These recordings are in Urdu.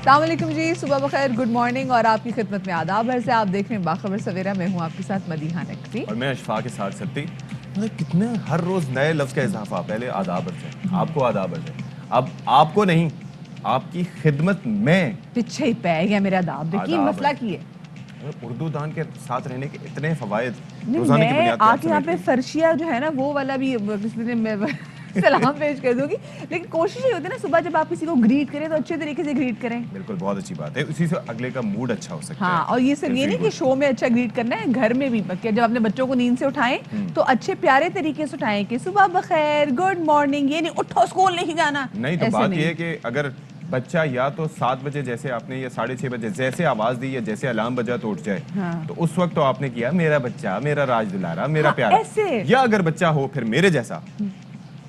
السلام علیکم جی، صبح بخیر، گڈ مارننگ اور آپ کی خدمت میں آداب عرض ہے. آپ دیکھ رہے ہیں باخبر سویرا. میں ہوں آپ کے ساتھ مدیحہ نقوی اور میں اشفاق ساتھ سکتی. کتنے ہر روز نئے لفظ کا اضافہ. پہلے آداب عرض ہے, آپ کو آداب عرض ہے, اب آپ کو نہیں, آپ کی خدمت میں پیچھے ہی پہ گیا میرا آداب. دیکھیے مسئلہ کی ہے, اردو دان کے ساتھ رہنے کے اتنے فوائد نہیں روزانہ کی میں بنیاد پہ آ آپ کے یہاں سمیٹ پہ رہی ہیں. فرشیہ جو ہے نا وہ والا بھی میں سلام پیش کر دوں گی, لیکن کوشش یہ ہوتی ہے نا صبح جب آپ کسی کو گریٹ کریں تو اچھے طریقے سے گریٹ کریں. بالکل, بہت اچھی بات ہے, اسی سے اگلے کا موڈ اچھا ہو سکتا ہے. ہاں, اور یہ صرف یہ نہیں کہ شو میں اچھا گریٹ کرنا ہے, گھر میں بھی جب اپنے بچوں کو نیند سے اٹھائیں تو اچھے پیارے طریقے سے اٹھائیں کہ صبح بخیر, گڈ مارننگ, یہ نہیں اٹھو اسکول نہیں جانا. نہیں تو بات یہ ہے کہ اگر بچہ یا تو 7 بجے جیسے آپ نے یا 6:30 بجے جیسے آواز دی یا جیسے الارم بجا تو اٹھ جائے, تو اس وقت تو آپ نے کیا میرا بچہ, میرا راج دلارا, میرا پیارا. یا اگر بچہ ہو پھر میرے جیسا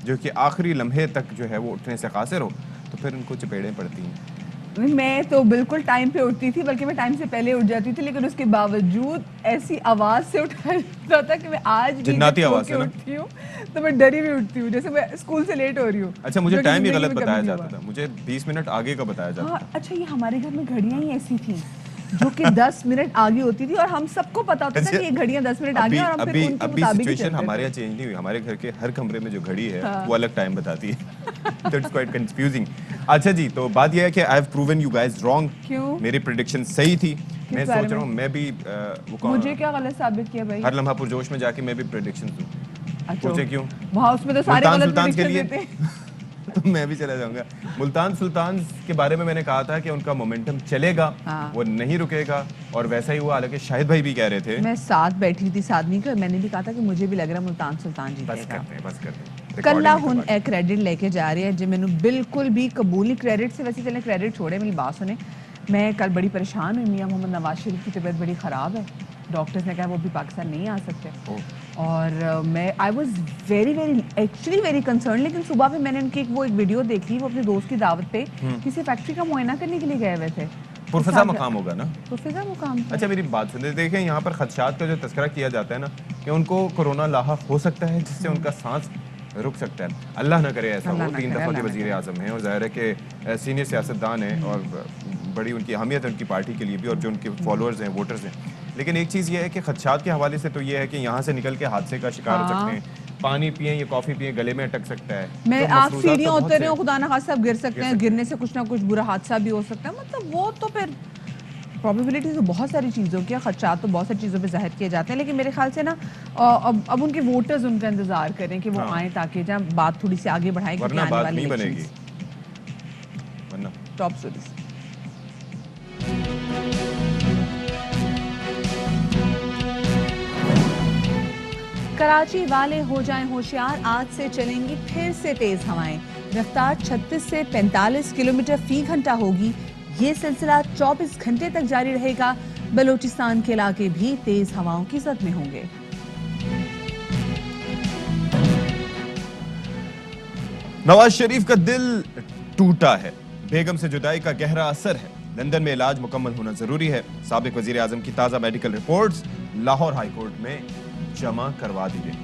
جو کہ آخری لمحے تک جو ہے وہ اٹھنے سے قاصر ہو, تو پھر ان کو چپیڑیں پڑتی ہیں. میں تو بالکل ٹائم پہ اٹھتی تھی, بلکہ میں ٹائم سے پہلے اٹھ جاتی تھی, لیکن اس کے باوجود ایسی آواز سے اٹھایا جاتا تھا کہ میں آج بھی جب سو کے اٹھتی ہوں تو میں ڈری بھی اٹھتی ہوں جیسے میں اسکول سے لیٹ ہو رہی ہوں. اچھا, مجھے ٹائم ہی غلط بتایا جاتا تھا, مجھے 20 منٹ آگے کا بتایا جاتا تھا. اچھا, یہ ہمارے گھر میں گھڑیاں ہی ایسی تھیں جو کہ 10 منٹ آگے ہوتی تھی, اور ہم سب کو پتا ہوتا تھا کہ یہ گھڑیاں 10 منٹ آگے ہیں, اور ہم پھر ان کے مطابق ہی چلتے تھے. ہمارے یہاں چینج نہیں ہوئی, ہمارے گھر کے ہر کمرے میں جو گھڑی ہے وہ الگ ٹائم بتاتی ہے. That's quite confusing. اچھا جی, تو بات یہ ہے کہ I have proven you guys wrong. کیوں؟ میری پریڈکشن صحیح تھی. میں سوچ رہا ہوں میں بھی مجھے کیا غلط ثابت کیا بھائی؟ ہر لمحہ پرجوش میں جا کے میں بھی پریڈکشن دوں. پوچھے کیوں؟ وہاں اس میں تو سارے غلط پریڈکشن دیتے ہیں. تو میں بھی چلا جاؤں گا. ملتان سلطان کے بارے میں نے کہا تھا کہ ان کا مومنٹم چلے گا, وہ نہیں رکے گا, اور ویسا ہی ہوا. حالانکہ شاہد بھائی بھی کہہ رہے تھے, میں ساتھ بیٹھی تھی سادمی کا, میں نے بھی کہا تھا کہ مجھے بھی لگ رہا ہے ملتان سلطان جیتے گا. بس کرتے ہیں کلا ہن اے کریڈٹ لے کے جا رہی ہے جی, مینوں بالکل بھی قبول کریڈٹ سے. ویسے چلیں کریڈٹ چھوڑے, میری بات سنیں. میں کل بڑی پریشان ہوئی, میاں محمد نواز شریف کی طبیعت بڑی خراب ہے, ڈاکٹرز نے کہا وہ بھی پاکستان نہیں آ سکتے, اور میں آئی واز ویری کنسرن. لیکن صبح پہ میں نے ان کی ایک ویڈیو دیکھی, وہ اپنے دوست کی دعوت پہ کسی فیکٹری کا معائنہ کرنے کے لیے گئے ہوئے تھے. پرفضا مقام ہوگا نا, پرفضا مقام. اچھا میری بات سنیں, دیکھیں یہاں پر خدشات کا جو تذکرہ کیا جاتا ہے نا کہ ان کو کورونا لاحق ہو سکتا ہے جس سے ان کا سانس رک سکتا ہے. اللہ نہ کرے ایسا ہو. 3 دفعہ کے وزیر اعظم ہیں, اور ظاہر ہے کہ سینئر سیاستدان ہیں, اور بڑی ان کی اہمیت ہے ان کی پارٹی کے لیے بھی, اور جو ان کے فالوورز ہیں, ووٹرز ہیں. لیکن ایک چیز یہ ہے کہ خدشات کے حوالے سے تو یہ ہے کہ یہاں سے نکل کے حادثے کا شکار ہو سکتے ہیں, پانی پئیں یا کافی پئیں, گلے میں اٹک سکتا ہے. میں آپ سیڑھیاں اتر رہے ہو, خدا نہ خواستہ آپ گر سکتے ہیں, گرنے سے کچھ نہ کچھ برا حادثہ بھی ہو سکتا ہے. مطلب وہ تو پھر پرابیبلٹی تو بہت ساری چیزوں کی, خدشات تو بہت ساری چیزوں پہ ظاہر کیے جاتے ہیں. لیکن میرے خیال سے نا اب ان کے ووٹرز ان کا انتظار کریں کہ وہ آئیں, تاکہ جب بات تھوڑی سی آگے بڑھائیں, کیونکہ آنے والی الیکشنز ٹاپ سٹوریز. کراچی والے ہو جائیں ہوشیار, آج سے چلیں گی پھر سے تیز ہوائیں. رفتار 36 سے 45 کلومیٹر فی گھنٹہ ہوگی. یہ سلسلہ 24 گھنٹے تک جاری رہے گا. بلوچستان کے علاقے بھی تیز ہواؤں کی زد میں ہوں گے. نواز شریف کا دل ٹوٹا ہے, بیگم سے جدائی کا گہرا اثر ہے, لندن میں علاج مکمل ہونا ضروری ہے. سابق وزیر اعظم کی تازہ medical reports Lahore high court میں جمع کروا دی گئی.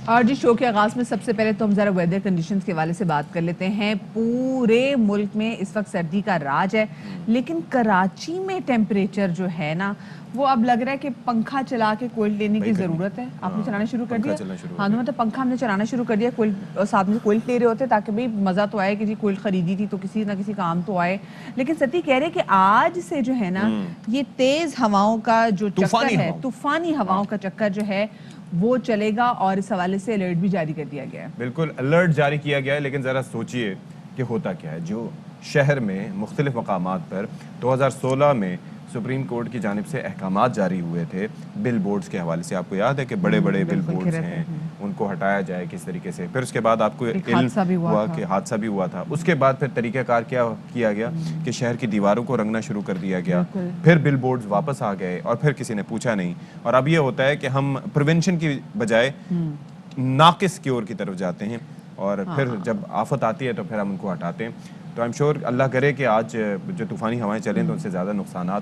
اور جی شو کے آغاز میں سب سے پہلے تو ہم ذرا ویدر کنڈیشنز کے حوالے سے بات کر لیتے ہیں. پورے ملک میں اس وقت سردی کا راج ہے, لیکن کراچی میں ٹیمپریچر جو ہے نا وہ اب لگ رہا ہے کہ پنکھا چلا کے کوئل لینے کی ضرورت ہے. آپ نے چلانا شروع کر دیا؟ ہاں, مطلب پنکھا ہم نے چلانا شروع کر دیا, کوئل ساتھ میں کوئل لے رہے ہوتے تاکہ بھئی مزہ تو آئے کہ جی کوئل خریدی تھی تو کسی نہ کسی کام تو آئے. لیکن ستی کہہ رہے کہ آج سے جو ہے نا یہ تیز ہواؤں کا جو چکر ہے, طوفانی ہواؤں کا چکر جو ہے وہ چلے گا, اور اس حوالے سے الرٹ بھی جاری کر دیا گیا ہے. بالکل الرٹ جاری کیا گیا ہے, لیکن ذرا سوچئے کہ ہوتا کیا ہے. جو شہر میں مختلف مقامات پر 2016 میں سپریم کورٹ کی جانب سے احکامات جاری ہوئے تھے بل بورڈز کے حوالے سے, آپ کو یاد ہے کہ بڑے بڑے بل بورڈز ہیں ان کو ہٹایا جائے کس طریقے سے. پھر اس کے بعد آپ کو علم ہوا کہ حادثہ بھی ہوا تھا. اس کے بعد پھر طریقہ کار کیا کیا گیا کہ شہر کی دیواروں کو رنگنا شروع کر دیا گیا, پھر بل بورڈز واپس آ گئے, اور پھر کسی نے پوچھا نہیں. اور اب یہ ہوتا ہے کہ ہم پریونشن کی بجائے ناقص کیور کی طرف جاتے ہیں, اور پھر جب آفت آتی ہے تو پھر ہم ان کو ہٹاتے ہیں. تو آئی ایم شیور اللہ کرے کہ آج جو طوفانی ہوائیں چلیں تو ان سے زیادہ نقصانات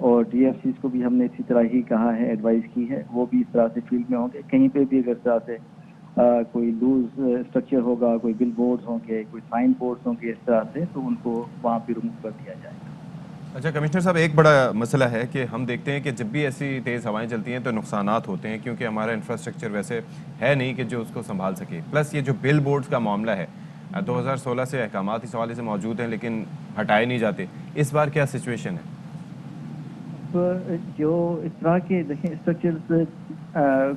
اور DFCs کو بھی ہم نے اسی طرح ہی کہا ہے، ایڈوائز کی ہے، وہ بھی اس طرح سے فیلڈ میں ہوں گے. کہیں پہ بھی اگر اس طرح سے کوئی لوز اسٹرکچر ہوگا، کوئی بل بورڈز ہوں گے، کوئی سائن بورڈز ہوں گے اس طرح سے، تو ان کو وہاں پہ ریموو کر دیا جائے گا. اچھا کمشنر صاحب، ایک بڑا مسئلہ ہے کہ ہم دیکھتے ہیں کہ جب بھی ایسی تیز ہوائیں چلتی ہیں تو نقصانات ہوتے ہیں، کیونکہ ہمارا انفراسٹرکچر ویسے ہے نہیں کہ جو اس کو سنبھال سکے. پلس یہ جو بل بورڈز کا معاملہ ہے، 2016 سے احکامات اس حوالے سے موجود ہیں لیکن ہٹائے نہیں جاتے. اس بار کیا سچویشن ہے؟ جو اس طرح کے دیکھیں اسٹرکچرز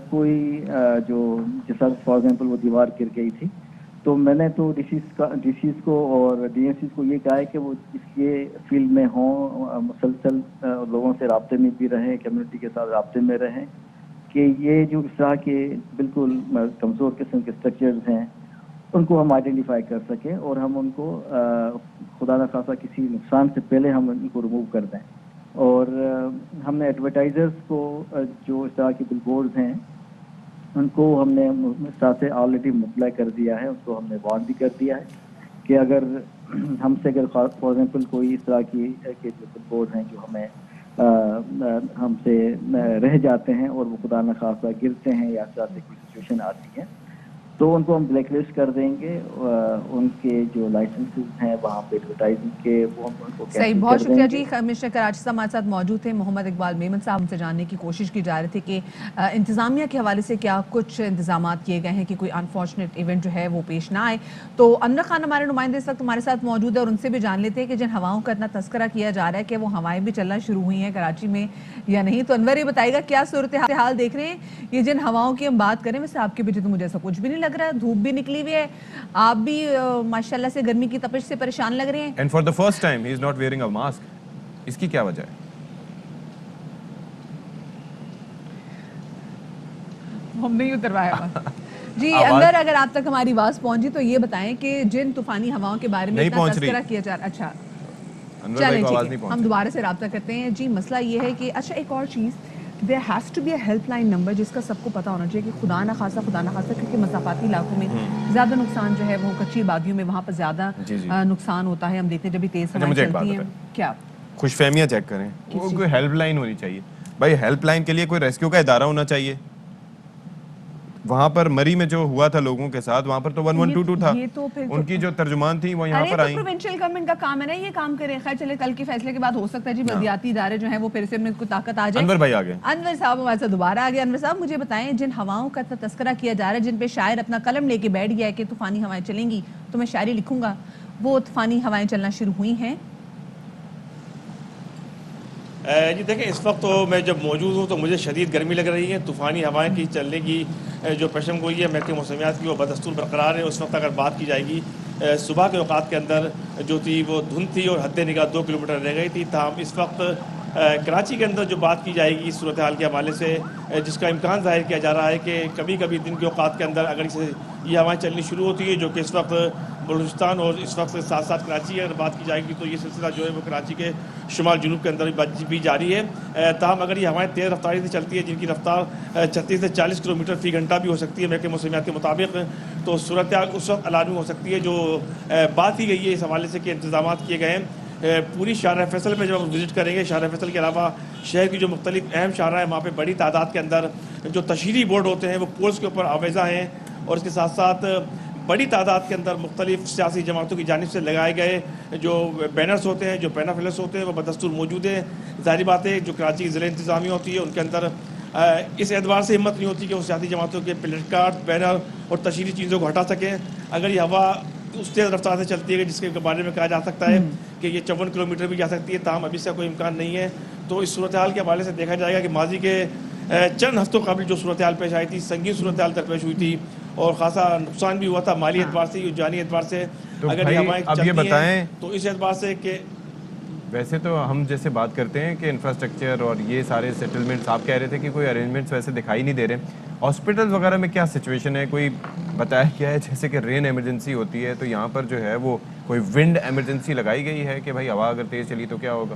کوئی جو جیسا فار ایگزامپل وہ دیوار گر گئی تھی، تو میں نے تو ڈی سیز کو اور DFCs کو یہ کہا ہے کہ وہ اس کے فیلڈ میں ہوں، مسلسل لوگوں سے رابطے میں بھی رہیں، کمیونٹی کے ساتھ رابطے میں رہیں، کہ یہ جو اس طرح کے بالکل کمزور قسم کے اسٹرکچرز ہیں ان کو ہم آئیڈینٹیفائی کر سکیں اور ہم ان کو خدا نخواستہ کسی نقصان سے پہلے ہم ان کو ریموو کر دیں. اور ہم نے ایڈورٹائزرز کو جو اس طرح کے بل بورڈز ہیں ان کو ہم نے اس طرح سے آلریڈی مطلع کر دیا ہے، ان کو ہم نے وارن بھی کر دیا ہے کہ اگر ہم سے اگر فار ایگزامپل کوئی اس طرح کی کے جو بل بورڈ ہیں جو ہم سے رہ جاتے ہیں اور وہ خدا نخواستہ گرتے ہیں یا اس طرح سے کوئی سچویشن آتی ہے، تو ان کو ہم بلیک لسٹ کر دیں گے. ان کے جو لائسنسز ہیں وہاں پہ ایڈورٹائزنگ کے وہ ہم ان کو صحیح، کینسل بہت کر شکریہ دیں جی. گے. کمشنر کراچی صاحب ہمارے ساتھ موجود تھے. محمد اقبال میمن صاحب ہم سے جاننے کی کوشش کی جا رہے تھے کہ انتظامیہ کے حوالے سے کیا کچھ انتظامات کیے گئے ہیں کہ کوئی انفارچونیٹ ایونٹ جو ہے وہ پیش نہ آئے. تو انور خان ہمارے نمائندے اس وقت ہمارے ساتھ موجود ہے اور ان سے بھی جان لیتے ہیں کہ جن ہواؤں کا اتنا تذکرہ کیا جا رہا ہے کہ وہ ہوائیں بھی چلنا شروع ہوئی ہیں کراچی میں یا نہیں. تو انور یہ بتائے گا کیا صورتحال دیکھ رہے ہیں؟ یہ جن ہواؤں کی ہم بات کریں ویسے آپ کے پیچھے تو مجھے ایسا کچھ بھی نہیں لگ رہا ہے، دھوپ بھی نکلی ہوئی ہے، آپ بھی ماشاءاللہ سے گرمی کی تپش سے پریشان لگ رہے ہیں. And for the first time he is not wearing a mask. اس کی کیا وجہ ہے؟ ہم نہیں اتروایا ہوا. جی انور، اگر آپ تک ہماری آواز پہنچی تو یہ بتائیں کہ جن طوفانی ہواؤں کے بارے میں اتنا تذکرہ کیا جا رہا. اچھا چلیں ٹھیک ہے، ہم دوبارہ سے رابطہ کرتے ہیں. جی مسئلہ یہ ہے کہ اچھا ایک اور چیز، there has to be a help line number جس کا سب کو پتہ ہونا چاہیے کہ خدا نخواستہ کیونکہ مسافاتی علاقوں میں زیادہ نقصان جو ہے وہ کچی آبادیوں میں وہاں پر زیادہ نقصان ہوتا ہے. ہم دیکھتے ہیں جب بھی تیز ہوائیں چلتی ہیں. کیا خوش فہمیاں چیک کریں، وہ کوئی ہیلپ لائن ہونی چاہیے بھائی. ہیلپ لائن کے لیے کوئی ریسکیو کا ادارہ ہونا چاہیے. وہاں پر مری میں جو ہوا تھا لوگوں کے ساتھ وہاں پر تو 1122 تھا، ان کی جو ترجمان تھی وہ یہاں پر آئیں. پروونشل گورنمنٹ کا کام ہے نا یہ کام کریں. خیر چلے کل کے فیصلے کے بعد ہو سکتا ہے جی بلدیاتی ادارے جو ہیں وہ پھر سے ان میں کوئی طاقت آ جائے. انور بھائی آگے. انور صاحب ہمارے ساتھ دوبارہ آ گئے. انور صاحب مجھے بتائیں جن ہواؤں کا تذکرہ کیا جا رہا ہے، جن پہ شاعر اپنا قلم لے کے بیٹھ گیا ہے کہ طوفانی ہوائیں چلیں گی تو میں شاعری لکھوں گا، وہ طوفانی ہوائیں چلنا شروع ہوئی ہیں؟ جی دیکھیں اس وقت تو میں جب موجود ہوں تو مجھے شدید گرمی لگ رہی ہے. طوفانی ہوائیں کی چلنے کی جو پیشن گوئی ہے محکمہ موسمیات کی وہ بدستور برقرار ہے. اس وقت اگر بات کی جائے گی صبح کے اوقات کے اندر جو تھی وہ دھند تھی اور حد نگاہ 2 کلومیٹر رہ گئی تھی. تاہم اس وقت کراچی کے اندر جو بات کی جائے گی صورتحال کے حوالے سے جس کا امکان ظاہر کیا جا رہا ہے کہ کبھی کبھی دن کے اوقات کے اندر اگر یہ ہوائیں چلنی شروع ہوتی ہے جو کہ اس وقت بلوچستان اور اس وقت ساتھ ساتھ کراچی اگر بات کی جائے گی تو یہ سلسلہ جو ہے وہ کراچی کے شمال جنوب کے اندر بھی جاری ہے. تاہم اگر یہ ہوائیں تیز رفتاری سے چلتی ہے جن کی رفتار 36 سے 40 کلومیٹر فی گھنٹہ بھی ہو سکتی ہے محکمہ موسمیات کے مطابق، تو صورتحال اس وقت الارمی ہو سکتی ہے. جو بات کی گئی ہے اس حوالے سے کہ انتظامات کیے گئے ہیں پوری شاہراہ فیصل میں جب ہم وزٹ کریں گے، شاہراہ فیصل کے علاوہ شہر کی جو مختلف اہم شاہراہ ہیں وہاں پہ بڑی تعداد کے اندر جو تشہیری بورڈ ہوتے ہیں وہ پولس کے اوپر آویزہ ہیں اور اس کے ساتھ ساتھ بڑی تعداد کے اندر مختلف سیاسی جماعتوں کی جانب سے لگائے گئے جو بینرز ہوتے ہیں، جو پینافلس ہوتے ہیں وہ بدستور موجود ہیں. ظاہری بات ہے جو کراچی ضلع انتظامیہ ہوتی ہے ان کے اندر اس اعتبار سے ہمت نہیں ہوتی کہ وہ سیاسی جماعتوں کے پلیٹ کارڈ، بینر اور تشہیری چیزوں کو ہٹا سکیں. اگر یہ ہوا اس تیز رفتار سے چلتی ہے جس کے بارے میں کہا جا سکتا ہے کہ یہ 54 کلومیٹر بھی جا سکتی ہے، تاہم ابھی سے کوئی امکان نہیں ہے. تو اس صورتحال کے حوالے سے دیکھا جائے گا کہ ماضی کے چند ہفتوں قبل جو صورتحال پیش آئی تھی سنگین صورتحال درپیش ہوئی تھی اور خاصا نقصان بھی ہوا تھا مالی اعتبار سے جانی اعتبار سے. اگر یہ ہوائیں چلتی ہیں تو اس اعتبار سے کہ ویسے تو ہم جیسے بات کرتے ہیں کہ انفراسٹرکچر اور یہ سارے سیٹلمنٹس آپ کہہ رہے تھے کہ کوئی ارینجمنٹس ویسے دکھائی نہیں دے رہے. ہاسپٹل وغیرہ میں کیا سچویشن ہے؟ کوئی بتایا کیا ہے جیسے کہ رین ایمرجنسی ہوتی ہے تو یہاں پر جو ہے وہ کوئی ونڈ ایمرجنسی لگائی گئی ہے کہ بھائی ہوا اگر تیز چلی تو کیا ہوگا؟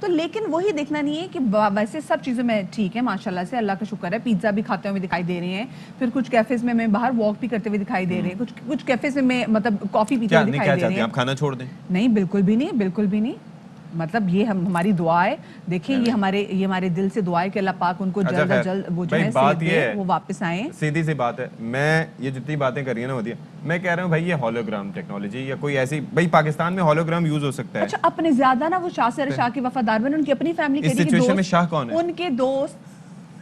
تو لیکن وہی دیکھنا نہیں ہے کہ ویسے سب چیزوں میں ٹھیک ہے ماشاءاللہ سے, اللہ کا شکر ہے. پیزا بھی کھاتے ہوئے دکھائی دے رہے ہیں, پھر کچھ کیفیز میں باہر واک بھی کرتے ہوئے دکھائی دے رہے ہیں, کچھ کیفیز میں مطلب کافی پیتے ہوئے دکھائی دے رہے ہیں. آپ کھانا چھوڑ دیں؟ نہیں بالکل بھی نہیں, بالکل بھی نہیں. مطلب یہ ہماری دعا ہے, دیکھیں یہ ہمارے دل سے دعا ہے کہ اللہ پاک ان کو جلد از جلد وہ جو ہے صحت دے, وہ واپس آئیں. سیدھی سی بات ہے, میں یہ جتنی باتیں کر رہی ہیں نا ہوتی ہے, میں کہہ رہا ہوں بھائی یہ ہولوگرام ٹیکنالوجی یا کوئی ایسی, بھائی پاکستان میں ہولوگرام یوز ہو سکتا ہے. اچھا اپنے زیادہ نا وہ شاہ سر شاہ کے وفادار بنے, ان کی اپنی فیملی اس سچویشن میں شاہ کون ہے؟ ان کے دوست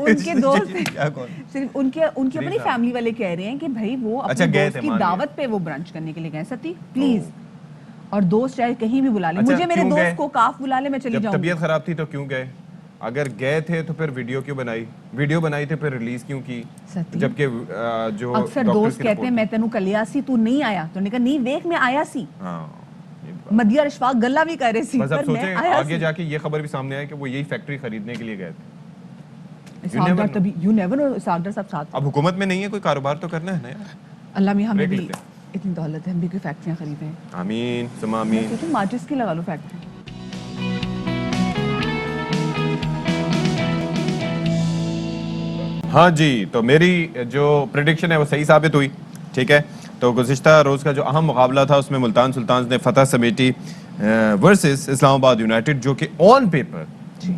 ان کی اپنی فیملی والے کہہ رہے ہیں کہ بھائی وہ اپنے دوست کی دعوت پہ وہ برنچ کرنے کے لیے گئے. ستی پلیز, اور دوست چاہے کہیں بھی بلا لیں, مجھے میرے دوست کو کاف بلا لے, میں چلی جاؤں. جب طبیعت خراب تھی تو کیوں گئے؟ اگر گئے تھے تو پھر ویڈیو کیوں بنائی؟ ویڈیو بنائی تھی پھر ریلیز کیوں کی؟ جبکہ جو اکثر دوست کہتے ہیں میں تینوں کلیا سی, تو نہیں آیا. تو نے کہا نہیں ویک میں آیا سی, مدیہ رشفاق گلا بھی کر رہے سی, بس اب پر میں سوچیں آیا آگے جا کے یہ خبر بھی سامنے آئی کہ وہ یہی فیکٹری خریدنے کے لیے گئے تھے. You never know. Ishaq Dar صاحب ساتھ, اب حکومت میں نہیں ہے, کوئی کاروبار تو کرنا ہے نا یار. اللہ میں ہمیں بھی اتنی دولت ہے, ہم بھی کوئی فیکٹریاں خریدیں. آمین ثم آمین. سوچو ماچس کی لگا لو فیکٹری. ہاں جی, تو میری جو پریڈکشن ہے وہ صحیح ثابت ہوئی. ٹھیک ہے, تو گزشتہ روز کا جو اہم مقابلہ تھا اس میں ملتان سلطانز نے فتح سمیٹی ورسز اسلام آباد یونائٹڈ, جو کہ آن پیپر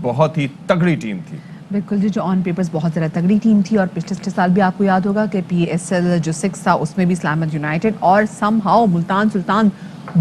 بہت ہی تگڑی ٹیم تھی. بالکل جی, جو آن پیپرز بہت زیادہ تگڑی ٹیم تھی, اور پچھلے سال بھی آپ کو یاد ہوگا کہ پی ایس ایل جو 6 تھا اس میں بھی اسلام آباد یونائٹڈ اور سم ہاؤ ملتان سلطان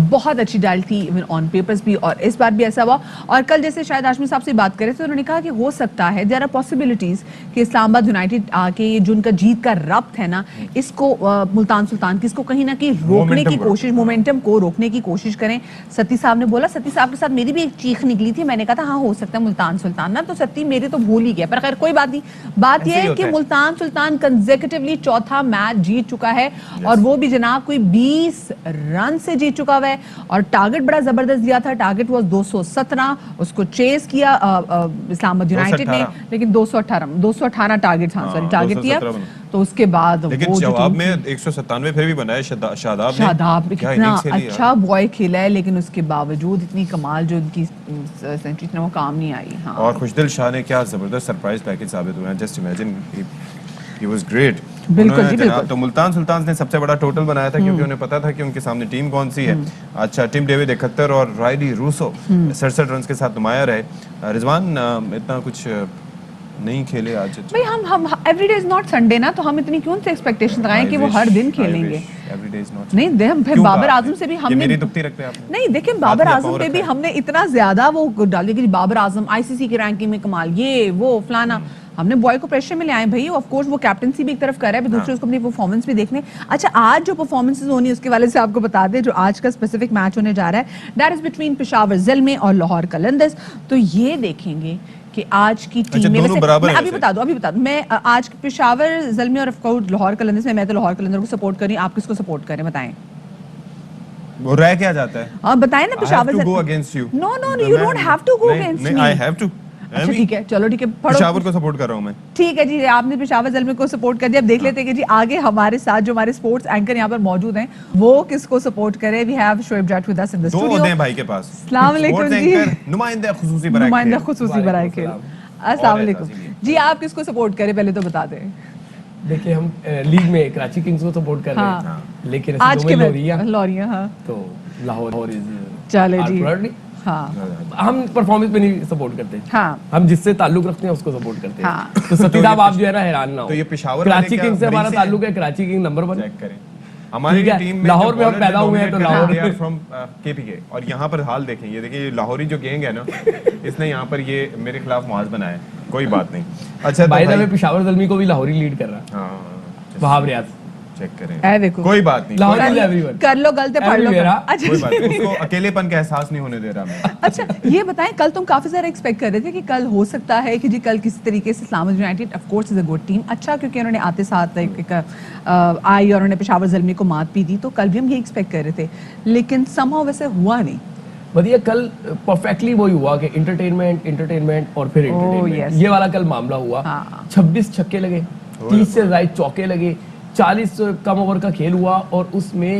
بہت اچھی ڈال تھی ایون آن پیپرز بھی, اور اس بار بھی ایسا ہوا. اور کل جیسے شاید ہاشمی صاحب سے بات کرے تو انہوں نے کہا کہ ہو سکتا ہے دیر آر پاسبلٹیز کہ اسلام آباد یونائٹڈ آ کے یہ جو ان کا جیت کا ربط ہے نا, اس کو ملتان سلطان کی اس کو کہیں نہ کہیں روکنے کی کوشش, مومنٹم کو روکنے کی کوشش کریں. ستی صاحب نے بولا, ستی صاحب کے ساتھ میری بھی ایک چیخ نکلی تھی, میں نے کہا تھا ہاں ہو سکتا ہے ملتان سلطان نا, تو ستی میرے تو بھول ہی گیا, پر خیر کوئی بات نہیں. بات یہ ہے کہ ملتان سلطان کنزیکٹیولی چوتھا میچ جیت چکا ہے, اور وہ بھی جناب کوئی 20 رن سے جیت چکا ہوا ہے. اور ٹارگٹ بڑا زبردست دیا تھا, ٹارگٹ واز 217, اس کو چیز کیا اسلام آباد یونائٹڈ نے, لیکن 218 ٹارگٹ, ہاں سوری ٹارگٹ دیا. تو اس کے بعد لیکن جواب میں 197 پھر بھی بنایا شاداب کتنا اچھا بوائے کھیلا ہے, لیکن اس کے باوجود اتنی کمال جو ان کی سینچری تھی وہ کام نہیں آئی. ہاں, اور خوشدل شاہ نے کیا زبردست سرپرائز پیکج ثابت ہوا ہے. Just imagine, he was great. بالکل جی بالکل. تو ملتان سلطانز نے سب سے بڑا ٹوٹل بنایا تھا کیونکہ انہیں پتا تھا کہ ان کے سامنے ٹیم کون سی ہے. اچھا, ٹیم ڈیوڈ 71 اور رائلی روسو 67 رنز کے ساتھ نمایاں رہے. رضوان اتنا کچھ نہیں کھیلے آج. بھئی ہم every day is not Sunday نا, تو ہم اتنی کیوں سے ایکسپیکٹیشن لگائیں کہ وہ ہر دن کھیلیں گے. نہیں, پھر بابر اعظم سے بھی ہم نے نہیں دیکھیں, بابر اعظم پہ بھی ہم نے اتنا زیادہ وہ ڈال دیا کہ بابر اعظم آئی سی سی کی رینکنگ میں کمال, یہ وہ فلانا. ہم نے بوائے کو پریشر میں لے آئے بھائی, آف کورس وہ کیپٹنسی بھی ایک طرف کر رہا ہے, دوسرے اس کو اپنی پرفارمنس بھی دیکھنے. اچھا, آج جو پرفارمنسز ہونی اس کے والے سے آپ کو بتا دیں, جو آج کا اسپیسیفک میچ ہونے جا رہا ہے that is between Peshawar Zalmay اور لاہور قلندرز. تو یہ دیکھیں گے کہ آج کی ٹیم میں میں ابھی بتا دوں میں آج پشاور زلمے اور آف کورس لاہور قلندرز میں تو لاہور قلندر کو سپورٹ کر رہی ہوں. آپ کس کو سپورٹ کریں بتائیں؟ وہ رہ کیا جاتا ہے؟ ہاں بتائیں نا. Peshawar no you don't have to go against me. I have to. اچھا ٹھیک ہے, چلو ٹھیک ہے, پشاور کو سپورٹ کر رہا ہوں میں. ٹھیک ہے جی, آپ نے پشاور زلمے کو سپورٹ کر دیا. اب دیکھ لیتے ہیں کہ جی آگے ہمارے ساتھ جو ہمارے سپورٹس اینکر یہاں پر موجود ہیں وہ کس کو سپورٹ کرے. We have Shoaib Jatt with us in the studio. دو ہیں بھائی کے پاس. السلام علیکم جی, نمائندہ خصوصی برائے کھیل. السلام علیکم جی, آپ کس کو سپورٹ کریں پہلے تو بتا دیں. دیکھیں ہم لیگ میں کراچی کنگز کو سپورٹ کر رہے ہیں, لیکن آج کے لوریاں ہاں تو لاہور چلے جی. ہاں, ہم پرفارمنس پہ نہیں سپورٹ کرتے, ہم جس سے تعلق رکھتے ہیں اس کو سپورٹ کرتے ہیں. تو ستی صاحب آپ جو ہے نا حیران نہ ہو, تو یہ پشاور کراچی کنگز سے ہمارا تعلق ہے, کراچی کنگ نمبر 1 چیک کریں. ہماری ٹیم میں لاہور میں ہم پیدا ہوئے ہیں, تو لاہور فرام کے پی کے. اور یہاں پر حال دیکھیں, یہ دیکھیں, یہ لاہوری جو گینگ ہے نا, اس نے یہاں پر یہ میرے خلاف محاذ بنایا. کوئی بات نہیں. اچھا, بھائی میں پشاور زلمی کو بھی لاہوری لیڈ کر رہا. ہاں, وہاب ریاض چیک کریں, کوئی بات نہیں, کر لو غلطی پڑھ لو, کوئی بات نہیں, اس کو اکیلے پن کا احساس نہیں ہونے دے رہا میں. اچھا یہ بتائیں, کل تم کافی زیادہ ایکسپیکٹ کر رہے تھے کہ کل ہو سکتا ہے کہ جی کل کسی طریقے سے اسلام آباد United of course is a good team, اچھا کیونکہ انہوں نے آتے ساتھ ایک آئی اور انہوں نے پشاور زلمی کو مات بھی دی, تو کل بھی ہم یہ ایکسپیکٹ کر رہے تھے, لیکن سم ہاؤ ویسے ہوا نہیں. بدیا کل پرفیکٹلی وہی ہوا کہ انٹرٹینمنٹ اور پھر انٹرٹینمنٹ, یہ والا کل معاملہ ہوا. 26 چھکے لگے, 30 سے زائد چوکے لگے, 40 کم اوور کا کھیل ہوا, اور اس میں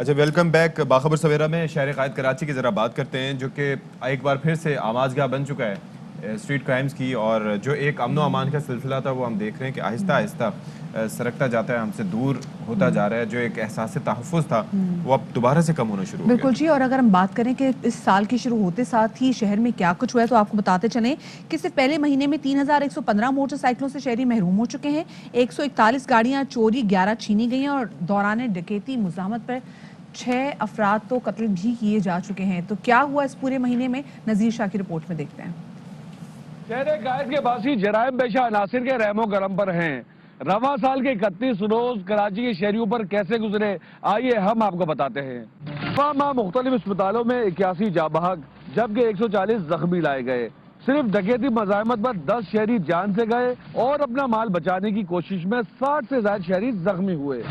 اچھا ویلکم بیک باخبر سویرا میں شہر قائد کراچی کی ذرا بات کرتے ہیں جو کہ ایک بار پھر سے آماجگاہ بن چکا ہے اسٹریٹ کرائمز کی، اور جو ایک امن و امان کا سلسلہ تھا وہ ہم دیکھ رہے ہیں کہ آہستہ آہستہ سرکتا جاتا ہے، ہم سے دور ہوتا جا رہا ہے. جو ایک احساس تحفظ تھا وہ اب دوبارہ سے کم ہونا شروع ہو گیا. بالکل جی. اور اگر ہم بات کریں کہ اس سال کی شروع ہوتے ساتھ ہی شہر میں کیا کچھ ہوا ہے تو آپ کو بتاتے چلیں کہ صرف پہلے مہینے میں 3115 موٹر سائیکلوں سے شہری محروم ہو چکے ہیں، 141 گاڑیاں چوری، 11 چھینی گئی ہیں، اور دوران ڈکیتی مزاحمت پر 6 افراد تو قتل بھی کیے جا چکے ہیں. تو کیا ہوا اس پورے مہینے میں، نذیر شاہ کی رپورٹ میں دیکھتے ہیں. شہر قائد کے باسی جرائم پیشہ عناصر کے رحم و کرم پر ہیں. رواں سال کے 31 روز کراچی کے شہریوں پر کیسے گزرے آئیے ہم آپ کو بتاتے ہیں. ماہ مختلف اسپتالوں میں 81 جاں بحق جبکہ 140 زخمی لائے گئے. صرف ڈکیتی مزاحمت پر 10 شہری جان سے گئے اور اپنا مال بچانے کی کوشش میں 60 سے زائد شہری زخمی ہوئے.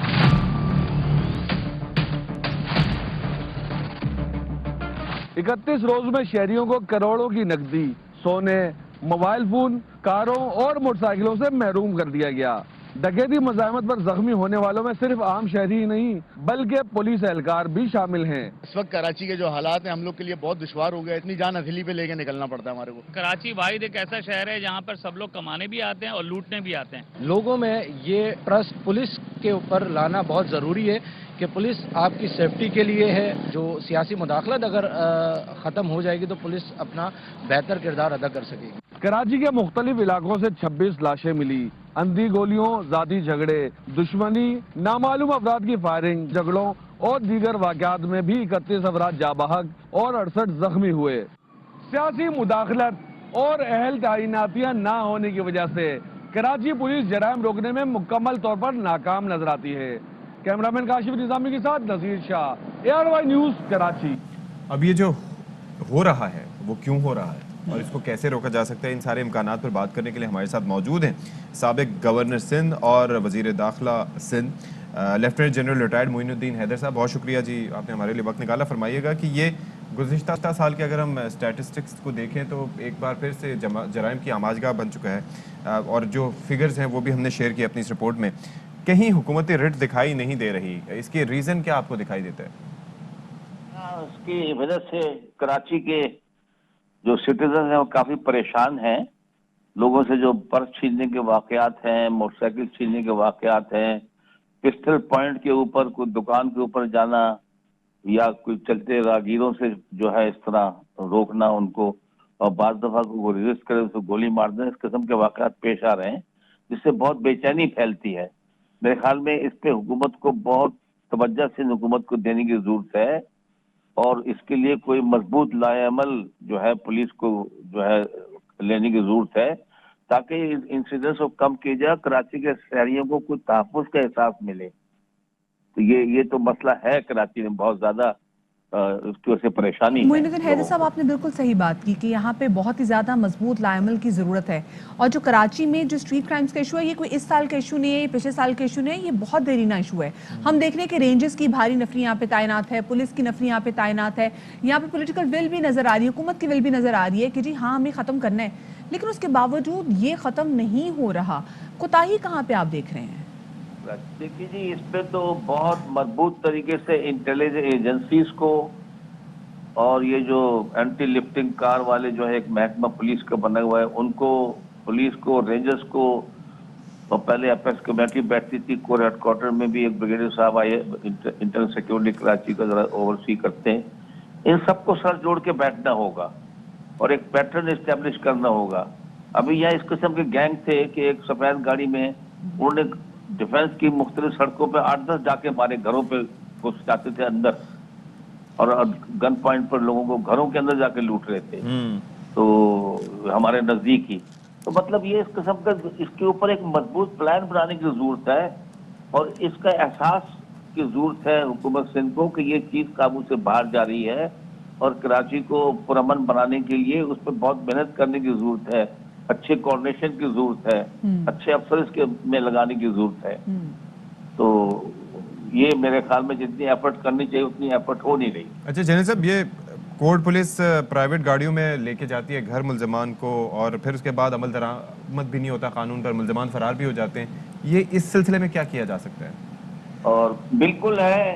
31 روز میں شہریوں کو کروڑوں کی نقدی، سونے، موبائل فون، کاروں اور موٹر سائیکلوں سے محروم کر دیا گیا. ڈکیتی مزاحمت پر زخمی ہونے والوں میں صرف عام شہری ہی نہیں بلکہ پولیس اہلکار بھی شامل ہیں. اس وقت کراچی کے جو حالات ہیں ہم لوگ کے لیے بہت دشوار ہو گیا. اتنی جان ہتھیلی پہ لے کے نکلنا پڑتا ہے ہمارے کو. کراچی واحد ایک ایسا شہر ہے جہاں پر سب لوگ کمانے بھی آتے ہیں اور لوٹنے بھی آتے ہیں. لوگوں میں یہ ٹرسٹ پولیس کے اوپر لانا بہت ضروری ہے کہ پولیس آپ کی سیفٹی کے لیے ہے. جو سیاسی مداخلت اگر ختم ہو جائے گی تو پولیس اپنا بہتر کردار ادا کر سکے گی. کراچی کے مختلف علاقوں سے 26 لاشیں ملی. اندھی گولیوں، ذاتی جھگڑے، دشمنی، نامعلوم افراد کی فائرنگ، جھگڑوں اور دیگر واقعات میں بھی 31 افراد جاں بحق اور 68 زخمی ہوئے. سیاسی مداخلت اور اہل تعیناتیاں نہ ہونے کی وجہ سے کراچی پولیس جرائم روکنے میں مکمل طور پر ناکام نظر آتی ہے. کیمرامین کاشف نظامی کے ساتھ نذیر شاہ، ARY نیوز کراچی. اب یہ جو ہو رہا ہے وہ کیوں ہو رہا ہے اور اس کو کیسے روکا جا سکتا ہے، ان سارے امکانات پر بات کرنے کے لیے ہمارے ساتھ موجود ہیں سابق گورنر سندھ اور وزیر داخلہ سندھ لیفٹیننٹ جنرل ریٹائرڈ معین الدین حیدر صاحب. بہت شکریہ جی آپ نے ہمارے لیے وقت نکالا. فرمائیے گا کہ یہ گزشتہ سال کے اگر ہم اسٹیٹسٹکس کو دیکھیں تو ایک بار پھر سے جرائم کی آماجگاہ بن چکا ہے، اور جو فگرز ہیں وہ بھی ہم نے شیئر کیے اپنی اس رپورٹ میں. کہیں حکومت رٹ دکھائی نہیں دے رہی، اس کے ریزن کیا آپ کو دکھائی دیتا ہے؟ اس کی وجہ سے کراچی کے جو سٹیزن ہیں وہ کافی پریشان ہیں. لوگوں سے جو پرس چھیننے کے واقعات ہیں، موٹر سائیکل چھیننے کے واقعات ہیں، پسٹل پوائنٹ کے اوپر کوئی دکان کے اوپر جانا یا کوئی چلتے راہگیروں سے جو ہے اس طرح روکنا ان کو، اور بعض دفعہ کو ریزسٹ کرے اسے گولی مار دیں، اس قسم کے واقعات پیش آ رہے ہیں جس سے بہت بے چینی پھیلتی ہے. میرے خیال میں اس پہ حکومت کو بہت توجہ سے حکومت کو دینے کی ضرورت ہے، اور اس کے لیے کوئی مضبوط لائحہ عمل جو ہے پولیس کو جو ہے لینے کی ضرورت ہے تاکہ انسیڈنٹس کو کم کیا جائے، کراچی کے شہریوں کو کوئی تحفظ کا احساس ملے. تو یہ تو مسئلہ ہے کراچی میں بہت زیادہ اس کی وجہ سے پریشانی ہے. معین الدین حیدر صاحب آپ نے بالکل صحیح بات کی کہ یہاں پہ بہت ہی زیادہ مضبوط لائحہ عمل کی ضرورت ہے، اور جو کراچی میں جو اسٹریٹ کرائمز کا ایشو ہے یہ کوئی اس سال کا ایشو نہیں ہے، یہ پچھلے سال کا ایشو نہیں ہے، یہ بہت دیرینہ ایشو ہے. ہم دیکھ رہے ہیں کہ رینجز کی بھاری نفری یہاں پہ تعینات ہے، پولیس کی نفری یہاں پہ تعینات ہے، یہاں پہ پولیٹیکل ول بھی نظر آ رہی ہے، حکومت کی ول بھی نظر آ رہی ہے کہ جی ہاں ہمیں ختم کرنا ہے، لیکن اس کے باوجود یہ ختم نہیں ہو رہا. کوتاہی کہاں پہ آپ دیکھ رہے ہیں؟ دیکھیے جی اس پہ تو بہت مضبوط طریقے سے انٹیلیجنس ایجنسیز کو اور یہ جو اینٹی لفٹنگ کار والے جو ہے ایک محکمہ پولیس کا بنا ہوا ہے ان کو، پولیس کو، رینجرز کو، اور پہلے اپیکس کمیٹی بیٹھتی تھی کور ہیڈ کوارٹر میں بھی، ایک بریگیڈیئر صاحب آئے انٹرنل سیکیورٹی کراچی کا ذرا اوورسی کرتے ہیں. ان سب کو سر جوڑ کے بیٹھنا ہوگا اور ایک پیٹرن اسٹیبلش کرنا ہوگا. ابھی یہاں اس قسم کے گینگ تھے کہ ایک سفید گاڑی میں انہوں نے ڈیفینس کی مختلف سڑکوں پہ 8-10 جا کے ہمارے گھروں پہ گھس جاتے تھے اندر، اور گن پوائنٹ پر لوگوں کو گھروں کے اندر جا کے لوٹ رہے تھے تو ہمارے نزدیک ہی. تو مطلب یہ اس قسم کا اس کے اوپر ایک مضبوط پلان بنانے کی ضرورت ہے، اور اس کا احساس کی ضرورت ہے حکومت سندھ کو کہ یہ چیز قابو سے باہر جا رہی ہے، اور کراچی کو پرامن بنانے کے لیے اس پہ بہت محنت کرنے کی ضرورت ہے، اچھے کوآرڈینیشن کی ضرورت ہے، اچھے افسر اس کے میں لگانے کی ضرورت ہے. تو یہ میرے خیال میں جتنی ایفرٹ کرنی چاہیے اتنی ایفرٹ ہو نہیں رہی. اچھا جنید صاحب، یہ کوٹ پولیس پرائیویٹ گاڑیوں میں لے کے جاتی ہے گھر ملزمان کو، اور پھر اس کے بعد عمل درآمد بھی نہیں ہوتا قانون پر، ملزمان فرار بھی ہو جاتے ہیں. یہ اس سلسلے میں کیا کیا جا سکتا ہے؟ اور بالکل ہے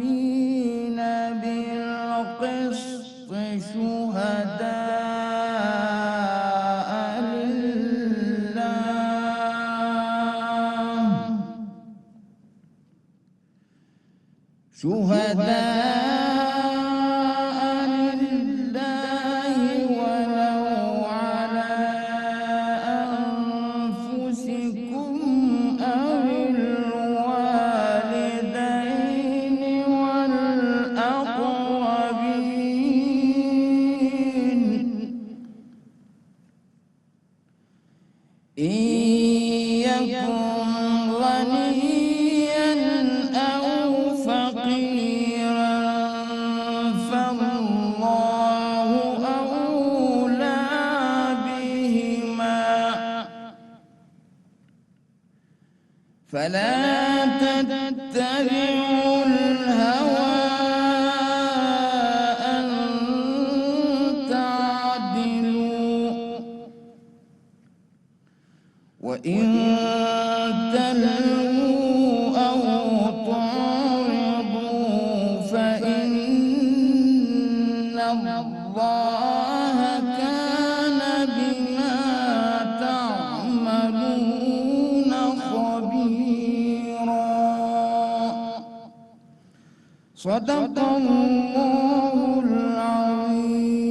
قوامين بالقسط شهداء لله ولو على أنفسكم أو الوالدين والأقربين إن يكن غنيا أو فقيرا فالله أولى بهما فلا تتبعوا الهوى أن تعدلوا وإن تلووا أو تعرضوا فإن الله كان بما تعملون خبيرا صدق الله العظيم।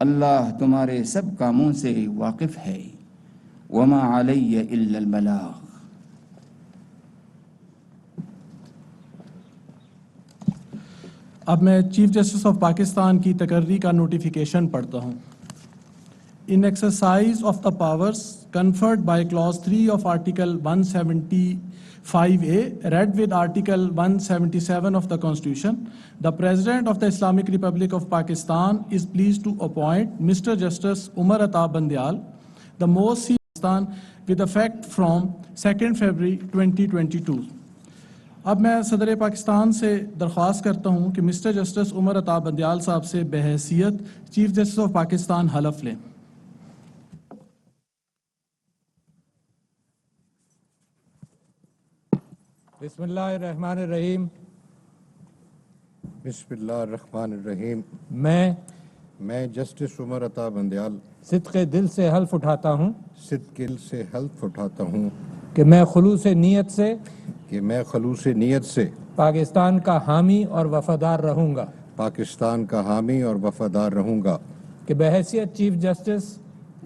اللہ تمہارے سب کاموں سے واقف ہے. وما علی الا البلاغ. اب میں چیف جسٹس آف پاکستان کی تقرری کا نوٹیفیکیشن پڑھتا ہوں. In exercise of the powers conferred by Clause 3 of Article 175A, read with Article 177 of the Constitution, the President of the Islamic Republic of Pakistan is pleased to appoint Mr. Justice Umar Ata Bandial, the most senior Pakistan, with effect from 2nd February 2022. اب میں صدر پاکستان سے درخواست کرتا ہوں کہ مسٹر جسٹس عمر عطا بندیال صاحب سے بحیثیت چیف جسٹس آف پاکستان حلف لیں. بسم اللہ الرحمن الرحیم. بسم اللہ الرحمن الرحیم. میں جسٹس عمر عطا بندیال صدق دل سے حلف اٹھاتا ہوں کہ میں خلوص نیت سے پاکستان کا حامی اور وفادار رہوں گا کہ بحیثیت چیف جسٹس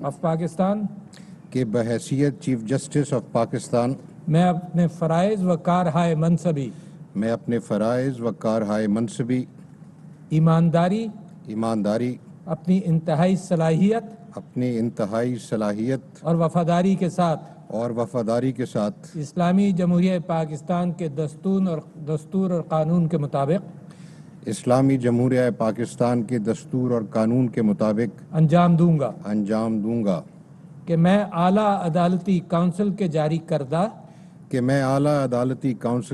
آف پاکستان میں اپنے فرائض و کارہائے منصبی ایمانداری اپنی انتہائی صلاحیت اور وفاداری کے ساتھ اسلامی جمہوریہ پاکستان کے دستور اور قانون کے مطابق انجام دوں گا کہ میں اعلیٰ عدالتی کونسل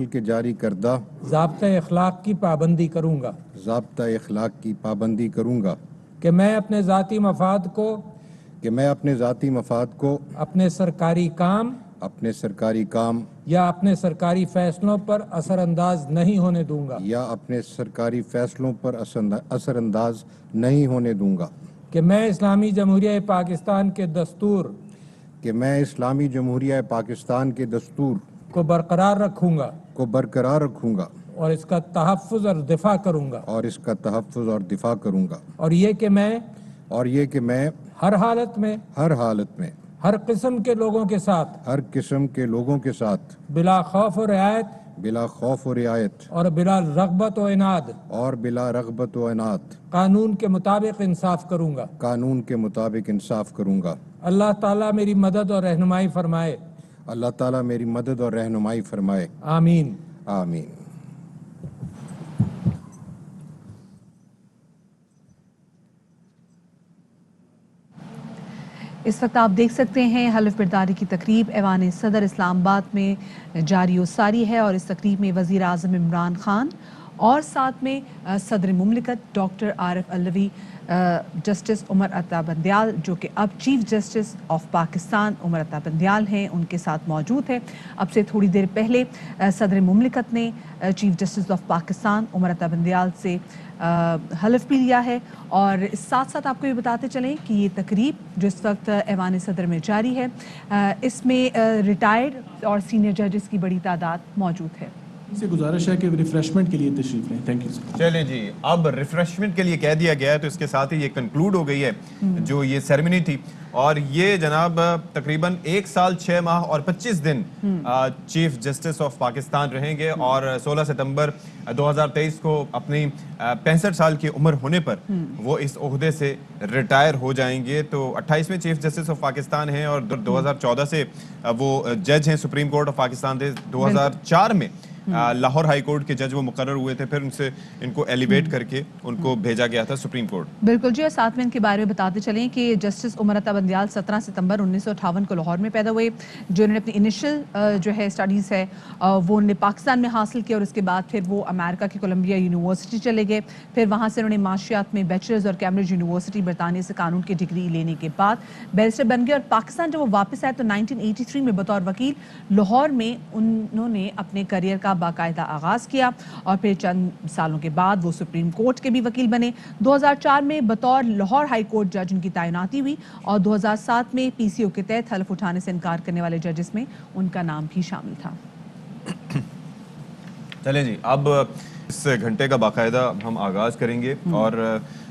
کے جاری کردہ ضابطۂ اخلاق کی پابندی کروں گا کہ میں اپنے ذاتی مفاد کو اپنے سرکاری کام یا اپنے سرکاری فیصلوں پر اثر انداز نہیں ہونے دوں گا کہ میں اسلامی جمہوریہ پاکستان کے دستور کو برقرار رکھوں گا اور اس کا تحفظ اور دفاع کروں گا اور یہ کہ میں ہر حالت میں ہر قسم کے لوگوں کے ساتھ بلا خوف و رعایت اور بلا رغبت و عناد قانون کے مطابق انصاف کروں گا. اللہ تعالیٰ میری مدد اور رہنمائی فرمائے. آمین. اس وقت آپ دیکھ سکتے ہیں حلف برداری کی تقریب ایوان صدر اسلام آباد میں جاری و ساری ہے، اور اس تقریب میں وزیر اعظم عمران خان اور ساتھ میں صدر مملکت ڈاکٹر عارف علوی، جسٹس عمر عطا بندیال جو کہ اب chief justice of Pakistan Umar Ata Bandial ہیں، ان کے ساتھ موجود ہے. اب سے تھوڑی دیر پہلے صدر مملکت نے chief justice of Pakistan Umar Ata Bandial سے حلف بھی لیا ہے. اور اس ساتھ ساتھ آپ کو یہ بتاتے چلیں کہ یہ تقریب جو اس وقت ایوان صدر میں جاری ہے، اس میں ریٹائرڈ اور سینئر ججز کی بڑی تعداد موجود ہے. سے گزارش ہے کہ ریفریشمنٹ کے لیے تشریف لیں. Thank you sir. چلیں جی، اب ریفریشمنٹ کے لیے کہہ دیا گیا ہے، تو اس کے ساتھ ہی یہ کنکلوڈ ہو گئی ہے جو یہ سیریمنی تھی. اور یہ جناب تقریباً 1 سال 6 ماہ اور 25 دن چیف جسٹس آف پاکستان رہیں گے، اور 16 ستمبر 2023 کو اپنی 65 سال کی عمر ہونے پر وہ اس عہدے سے ریٹائر ہو جائیں گے. تو 28ویں چیف جسٹس آف پاکستان ہیں، اور 2014 سے وہ جج ہیں سپریم کورٹ آف پاکستان سے. 2004 میں لاہور ہائی کورٹ کے جج وہ مقرر ہوئے تھے، پھر ان کو ایلیویٹ کر کے ان کو بھیجا گیا تھا سپریم کورٹ. بالکل جی. اور ساتھ میں ان کے بارے میں بتاتے چلیں کہ جسٹس عمر عطا بندیال 17 ستمبر 1958 کو لاہور میں پیدا ہوئے، جو انہوں نے اپنی انیشل جو ہے اسٹڈیز ہے وہ انہوں نے پاکستان میں حاصل کیا، اور اس کے بعد پھر وہ امریکہ کی کولمبیا یونیورسٹی چلے گئے. پھر وہاں سے انہوں نے معاشیات میں بیچلرز، اور کیمبرج یونیورسٹی برطانیہ سے قانون کی ڈگری لینے کے بعد بیرسٹر بن گئے. اور پاکستان جب وہ واپس آئے تو 1983 میں بطور وکیل لاہور میں انہوں نے اپنے کریئر کا باقاعدہ آغاز کیا، اور پھر چند سالوں کے بعد وہ سپریم کورٹ کے بھی وکیل بنے. 2004 میں بطور لاہور ہائی کورٹ جج ان کی تعیناتی ہوئی، اور 2007 میں پی سی او کے تحت حلف اٹھانے سے انکار کرنے والے ججز میں ان کا نام بھی شامل تھا. چلیں جی، اب اس گھنٹے کا باقاعدہ ہم آغاز کریں گے، اور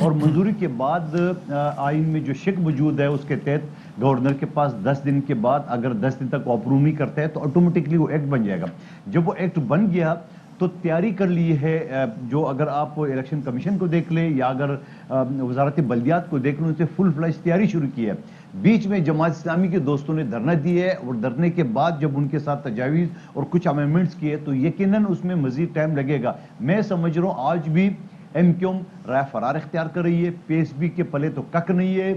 اور منظوری کے بعد آئین میں جو شک موجود ہے اس کے تحت گورنر کے پاس 10 دن کے بعد اگر 10 دن تک اپروو نہیں کرتا ہے تو آٹومیٹکلی وہ ایکٹ بن جائے گا. جب وہ ایکٹ بن گیا تو تیاری کر لی ہے. جو اگر آپ الیکشن کمیشن کو دیکھ لیں یا اگر وزارت بلدیات کو دیکھ لیں، ان سے فل فلیش تیاری شروع کی ہے. بیچ میں جماعت اسلامی کے دوستوں نے دھرنا دی ہے اور دھرنے کے بعد جب ان کے ساتھ تجاویز اور کچھ امینڈمنٹس کیے تو یقیناً اس میں مزید ٹائم لگے گا. میں سمجھ رہا ہوں آج بھی ایم کیو ایم رائے فرار اختیار کر رہی ہے، پی ایس بی کے پلے تو کک نہیں ہے،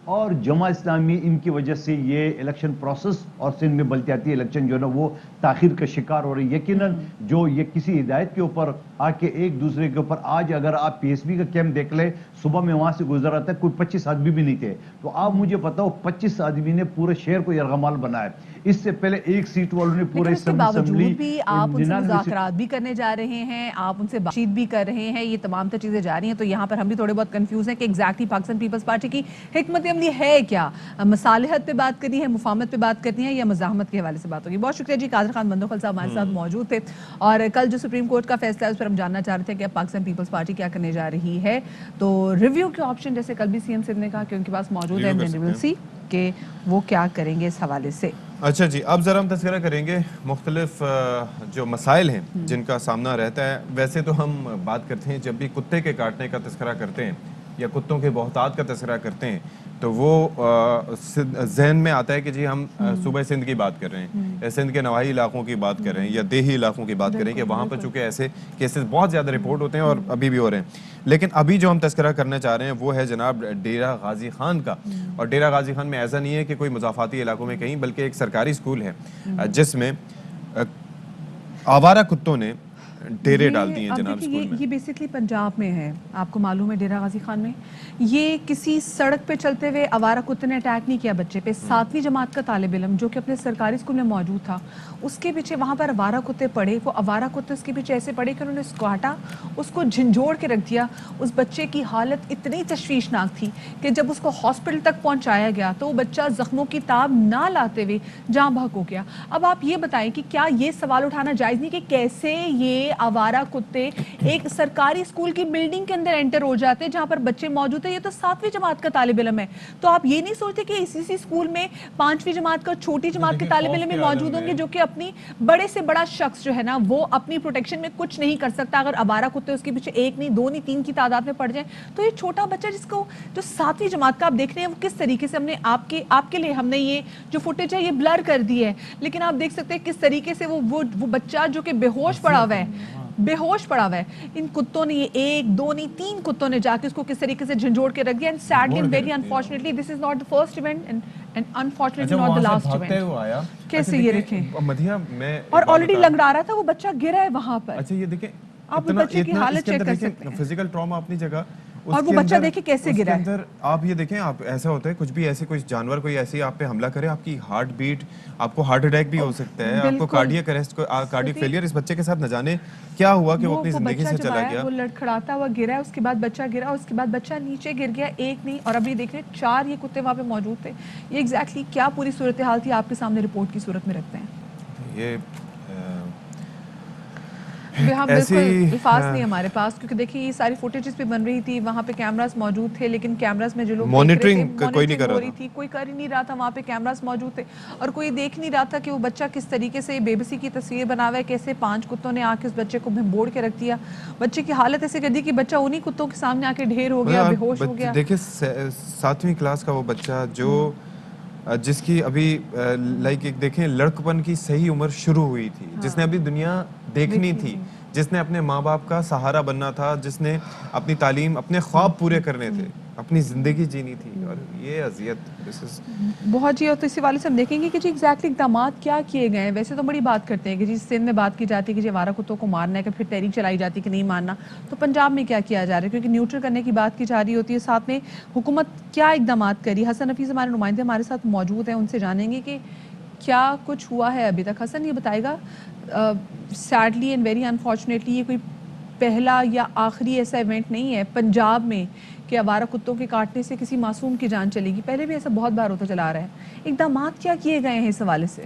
اور جماعت اسلامی ان کی وجہ سے یہ الیکشن پروسیس اور سندھ میں بلدیاتی الیکشن جو ہے نا وہ تاخیر کا شکار ہو رہی ہے. یقیناً جو یہ کسی ہدایت کے اوپر آ کے ایک دوسرے کے اوپر، آج اگر آپ پی ایس بی کا کیمپ دیکھ لیں، صبح میں وہاں سے گزر رہا تھا، کوئی 25 آدمی بھی نہیں تھے. تو آپ مجھے بتاؤ 25 آدمی نے پورے شہر کو یرغمال بنایا. اس سے پہلے ایک سیٹ والوں نے پورے اس کے باوجود بھی آپ ان سے مذاکرات بھی کرنے جا رہے ہیں، آپ ان سے بات چیت بھی کر رہے ہیں، یہ تمام تر چیزیں جاری ہیں. تو یہاں پر ہم بھی تھوڑے بہت کنفیوز ہیں کہ ایگزیکٹلی پاکستان پیپلز پارٹی کی حکمت عملی ہے کیا؟ مصالحت پہ بات کرنی ہے، مفاہمت پہ بات کرنی ہے، یا مزاحمت کے حوالے سے بات ہوگی؟ بہت شکریہ جی. قادر خان بندوخل صاحب ہمارے ساتھ موجود تھے، اور کل جو سپریم کورٹ کا فیصلہ ہے اس پر ہم جاننا چاہ رہے تھے کہ اب پاکستان پیپلز پارٹی کیا کرنے جا رہی ہے. تو ریویو کے آپشن جیسے کل بھی سی ایم سندھ نے کہا کہ ان کے پاس موجود ہے، کہ وہ کیا کریں گے اس حوالے سے. اچھا جی، اب ذرا ہم تذکرہ کریں گے مختلف جو مسائل ہیں جن کا سامنا رہتا ہے. ویسے تو ہم بات کرتے ہیں جب بھی کتے کے کاٹنے کا تذکرہ کرتے ہیں یا کتوں کے بہتات کا تذکرہ کرتے ہیں تو وہ ذہن میں آتا ہے کہ جی ہم صوبہ سندھ کی بات کر رہے ہیں یا سندھ کے نواحی علاقوں کی بات کر رہے ہیں یا دیہی علاقوں کی بات کر رہے ہیں، کہ وہاں پر چونکہ ایسے کیسز بہت زیادہ رپورٹ ہوتے ہیں اور ابھی بھی ہو رہے ہیں. لیکن ابھی جو ہم تذکرہ کرنا چاہ رہے ہیں وہ ہے جناب ڈیرہ غازی خان کا. اور ڈیرہ غازی خان میں ایسا نہیں ہے کہ کوئی مضافاتی علاقوں میں کہیں، بلکہ ایک سرکاری اسکول ہے جس میں آوارہ کتوں نے ڈیرے ڈال دیے ہیں جناب اسکول میں. یہ بیسکلی پنجاب میں ہے، آپ کو معلوم ہے ڈیرہ غازی خان میں یہ کسی سڑک پہ چلتے ہوئے آوارہ کتے نے اٹیک نہیں کیا بچے پہ. 7ویں جماعت کا طالب علم جو کہ اپنے سرکاری اسکول میں موجود تھا، اس کے پیچھے وہاں پر آوارہ کتے پڑے. وہ آوارہ کتے اس کے پیچھے ایسے پڑے کہ انہوں نے اس کو کاٹا، اس کو جھنجھوڑ کے رکھ دیا. اس بچے کی حالت اتنی تشویشناک تھی کہ جب اس کو ہاسپٹل تک پہنچایا گیا تو وہ بچہ زخموں کی تاب نہ لاتے ہوئے جاں بحق ہو گیا. اب آپ یہ بتائیں کہ کیا یہ سوال اٹھانا جائز نہیں کہ کیسے یہ آوارہ کتے ایک سرکاری اسکول کی بلڈنگ کے اندر انٹر ہو جاتے جہاں پر بچے موجود ہیں؟ یہ تو 7ویں جماعت کا طالب علم ہے. تو آپ یہ نہیں سوچتے کہ اسی اسکول میں 5ویں جماعت کا چھوٹی جماعت کے طالب علم موجود ہوں گے جو کہ اپنی بڑے سے بڑا شخص جو ہے نا وہ اپنی پروٹیکشن میں کچھ نہیں کر سکتا اگر آوارہ کتے اس کے پیچھے 1 نہیں 2 نہیں 3 کی تعداد میں پڑ جائیں؟ تو یہ چھوٹا بچہ جس کو جو 7ویں جماعت کا آپ دیکھ رہے ہیں وہ کس طریقے سے ہم نے آپ کے لیے ہم نے یہ جو فوٹیج ہے یہ بلر کر دی ہے، لیکن آپ دیکھ سکتے ہیں کس طریقے سے وہ بچہ جو کہ بے ہوش پڑا ہوا ہے. ان کتوں نے یہ 1 2 نہیں 3 کتوں نے جا کے اس کو کس طریقے سے جھنجھوڑ کے رکھ دیا. And sadly and very unfortunately this is not the first event and unfortunately not the last event. کیسے یہ رکھیں مدیحہ میں اور آلریڈی لنگڑا رہا تھا وہ بچہ گرا ہے وہاں پر. اچھا یہ دیکھیں آپ بچے کی حالت چیک کر سکتے ہیں، فزیکل ٹراما اپنی جگہ، اور وہ بچہ دیکھیں کیسے گرا ہے. آپ یہ دیکھیں، آپ ایسا ہوتا ہے کچھ بھی ایسے کوئی جانور کوئی ایسی آپ پہ حملہ کرے، آپ کی ہارٹ بیٹ، آپ کو ہارٹ اٹیک بھی ہو سکتا ہے، آپ کو کارڈیک اریسٹ، کارڈیک فیلئر. اس بچے کے ساتھ نہ جانے کیا ہوا کہ وہ اپنی زندگی سے چلا گیا. وہ لڑکھڑاتا ہوا گرا ہے، اس کے بعد بچہ گرا، اس کے بعد بچہ نیچے گر گیا. 1 نہیں، اور ابھی دیکھ رہے 4 یہ کتے وہاں پہ موجود تھے. یہ ایگزیکٹلی کیا پوری صورتحال تھی آپ کے سامنے رپورٹ کی صورت میں رکھتے ہیں. یہ ہم بالکل الفاظ نہیں ہمارے پاس، کیونکہ دیکھیں یہ ساری فوٹیجز بھی بن رہی تھی، وہاں پہ کیمراز موجود تھے، لیکن کیمراز میں جو لوگ مانیٹرنگ کوئی نہیں کر رہا تھی، کوئی کر ہی نہیں رہا تھا. وہاں پہ کیمراز موجود تھے اور کوئی دیکھ نہیں رہا تھا کہ وہ بچہ کس طریقے سے بے بسی کی تصویر بنا ہوا ہے، کیسے 5 کتوں نے آ کے اس بچے کو بھمبوڑ کے رکھ دیا. بچے کی حالت ایسے کر دی کہ بچہ انہی کتوں کے سامنے آ کے ڈھیر ہو گیا، بے ہوش ہو گیا. دیکھیں 7ویں کلاس کا وہ بچہ جو جس کی ابھی لائک ایک دیکھیں لڑکپن کی صحیح عمر شروع ہوئی تھی، جس نے ابھی دنیا دیکھنی تھی، جس نے اپنے ماں باپ کا سہارا بننا تھا، جس نے اپنی تعلیم، اپنے خواب پورے کرنے تھے، اپنی زندگی جینی تھی. اور یہ اذیت بہت جی. اور تو اسی والے سے ہم دیکھیں گے کہ جی ایگزیکٹلی اقدامات کیا کیے گئے ہیں. ویسے تو بڑی بات کرتے ہیں کہ جی سندھ میں بات کی جاتی ہے کہ جی آوارہ کتوں کو مارنا ہے، کہ پھر تحریک چلائی جاتی ہے کہ نہیں مارنا. تو پنجاب میں کیا کیا جا رہا ہے؟ کیونکہ نیوٹرل کرنے کی بات کی جا رہی ہوتی ہے. ساتھ میں حکومت کیا اقدامات کری؟ حسن حفیظ ہمارے نمائندے ہمارے ساتھ موجود ہیں، ان سے جانیں گے کہ کیا کچھ ہوا ہے ابھی تک. حسن یہ بتائے گا سیڈلی اینڈ ویری انفارچونیٹلی یہ کوئی پہلا یا آخری ایسا ایونٹ نہیں ہے پنجاب میں کہ آوارہ کتوں کے کاٹنے سے کسی معصوم کی جان چلے گی. پہلے بھی ایسا بہت بار ہوتا چلا رہا ہے. اقدامات کیا کیے گئے ہیں اس حوالے سے؟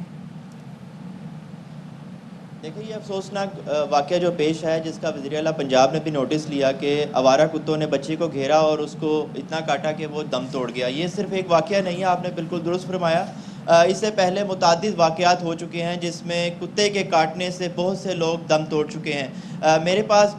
دیکھیں یہ افسوسناک واقعہ جو پیش ہے جس کا وزیر اعلیٰ پنجاب نے بھی نوٹس لیا کہ آوارہ کتوں نے بچے کو گھیرا اور اس کو اتنا کاٹا کہ وہ دم توڑ گیا. یہ صرف ایک واقعہ نہیں ہے, آپ نے بالکل درست فرمایا. اس سے پہلے متعدد واقعات ہو چکے ہیں جس میں کتے کے کاٹنے سے بہت سے لوگ دم توڑ چکے ہیں. میرے پاس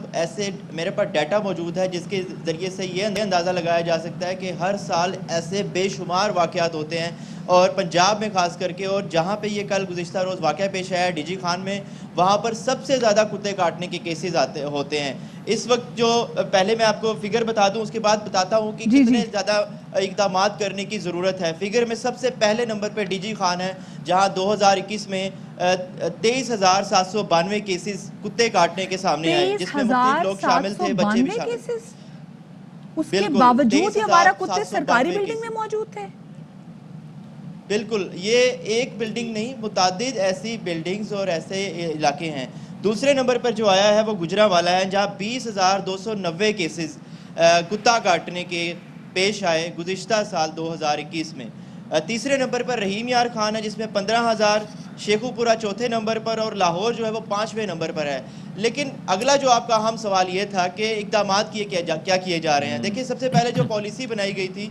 ڈیٹا موجود ہے جس کے ذریعے سے یہ اندازہ لگایا جا سکتا ہے کہ ہر سال ایسے بے شمار واقعات ہوتے ہیں, اور پنجاب میں خاص کر کے, اور جہاں پہ یہ کل گزشتہ روز واقعہ پیش آیا ڈی جی خان میں, وہاں پر سب سے زیادہ کتے کاٹنے کے کیسز ہوتے ہیں. اس وقت جو پہلے میں آپ کو فگر بتا دوں, اس کے بعد بتاتا ہوں کہ کتنے زیادہ اقدامات کرنے کی ضرورت ہے. فگر میں سب سے پہلے نمبر پہ ڈی جی خان ہے, جہاں 2021 میں 23,792 کیسز کتے کاٹنے کے سامنے آئے, جس میں مختلف لوگ شامل تھے, بچے بھی شامل تھے. اس کے باوجود یہ آوارہ کتے سرکاری بلڈنگ میں موجود تھے. بالکل, یہ ایک بلڈنگ نہیں, متعدد ایسی بلڈنگز اور ایسے علاقے ہیں. دوسرے نمبر پر جو آیا ہے وہ گجرانوالہ ہے, جہاں 20,290 کیسز کتا کاٹنے کے پیش آئے گزشتہ سال 2021 میں. تیسرے نمبر پر رحیم یار خان ہے جس میں 15,000, شیخو پورہ چوتھے نمبر پر, اور لاہور جو ہے وہ 5ویں نمبر پر ہے. لیکن اگلا جو آپ کا اہم سوال یہ تھا کہ اقدامات کیا کیے جا رہے ہیں. دیکھیں سب سے پہلے جو پالیسی بنائی گئی تھی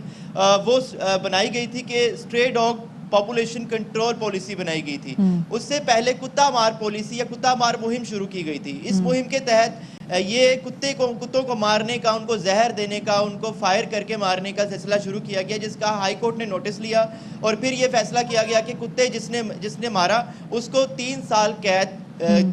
وہ بنائی گئی تھی کہ straight dog population control policy بنائی گئی تھی. اس سے پہلے کتا مار پالیسی یا کتا مار مہم شروع کی گئی تھی. اس مہم کے تحت یہ کتوں کو مارنے کا, ان کو زہر دینے کا, ان کو فائر کر کے مارنے کا سلسلہ شروع کیا گیا, جس کا ہائی کورٹ نے نوٹس لیا, اور پھر یہ فیصلہ کیا گیا کہ کتے جس نے مارا اس کو 3 سال قید